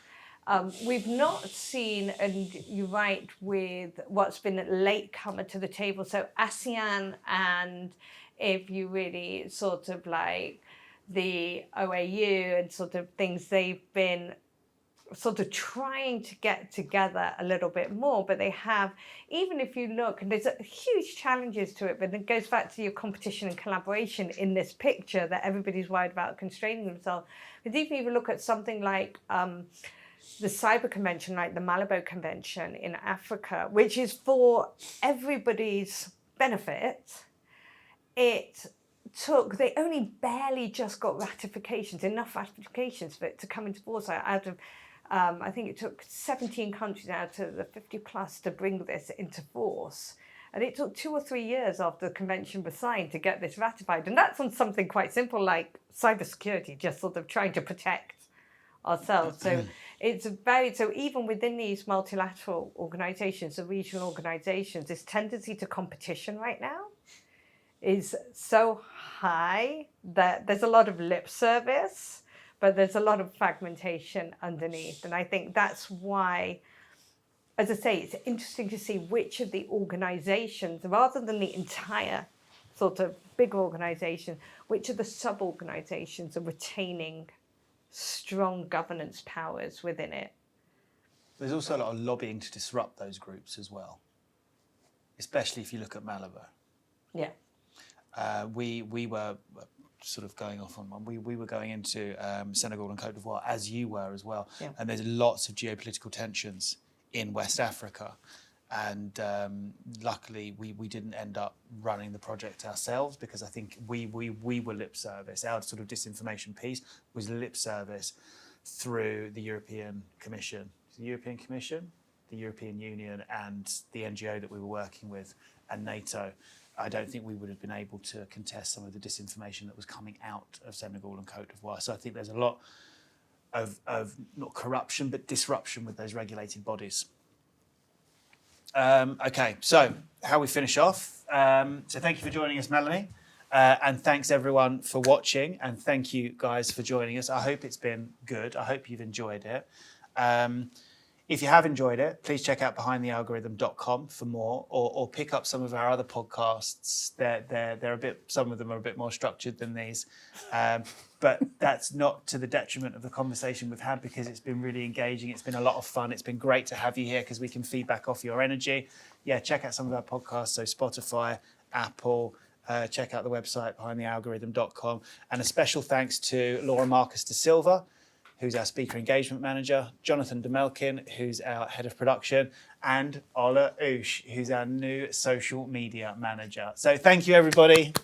Speaker 3: We've not seen, and you're right, with what's been a latecomer to the table, so ASEAN, and if you really sort of like the OAU and sort of things, they've been sort of trying to get together a little bit more, but they have, even if you look, and there's huge challenges to it, but it goes back to your competition and collaboration in this picture that everybody's worried about constraining themselves. But even if you look at something like the Cyber Convention, like the Malabo Convention in Africa, which is for everybody's benefit, they only barely just got enough ratifications for it to come into force out of, I think it took 17 countries out of the 50 plus to bring this into force. And it took 2 or 3 years after the convention was signed to get this ratified. And that's on something quite simple like cybersecurity, just sort of trying to protect ourselves. So so even within these multilateral organizations, the regional organizations, this tendency to competition right now is so high that there's a lot of lip service, but there's a lot of fragmentation underneath. And I think that's why, as I say, it's interesting to see which of the organizations, rather than the entire sort of big organization, which of the sub-organizations are retaining strong governance powers within it.
Speaker 1: There's also a lot of lobbying to disrupt those groups as well, especially if you look at Malabo.
Speaker 3: Yeah.
Speaker 1: We were sort of going off on one. We were going into Senegal and Côte d'Ivoire, as you were as well. Yeah. And there's lots of geopolitical tensions in West Africa. And luckily, we didn't end up running the project ourselves, because I think we were lip service. Our sort of disinformation piece was lip service through the European Commission. The European Commission, the European Union, and the NGO that we were working with, and NATO. I don't think we would have been able to contest some of the disinformation that was coming out of Senegal and Côte d'Ivoire. So I think there's a lot of not corruption, but disruption with those regulated bodies. Okay, so how we finish off. So thank you for joining us, Melanie. And thanks everyone for watching. And thank you guys for joining us. I hope it's been good. I hope you've enjoyed it. If you have enjoyed it, please check out behindthealgorithm.com for more, or pick up some of our other podcasts. Some of them are a bit more structured than these, but that's not to the detriment of the conversation we've had, because it's been really engaging. It's been a lot of fun. It's been great to have you here because we can feedback off your energy. Yeah, check out some of our podcasts. So Spotify, Apple. Check out the website behindthealgorithm.com, and a special thanks to Laura Marcus de Silva, who's our speaker engagement manager, Jonathan Demelkin, who's our head of production, and Ola Oosh, who's our new social media manager. So thank you, everybody.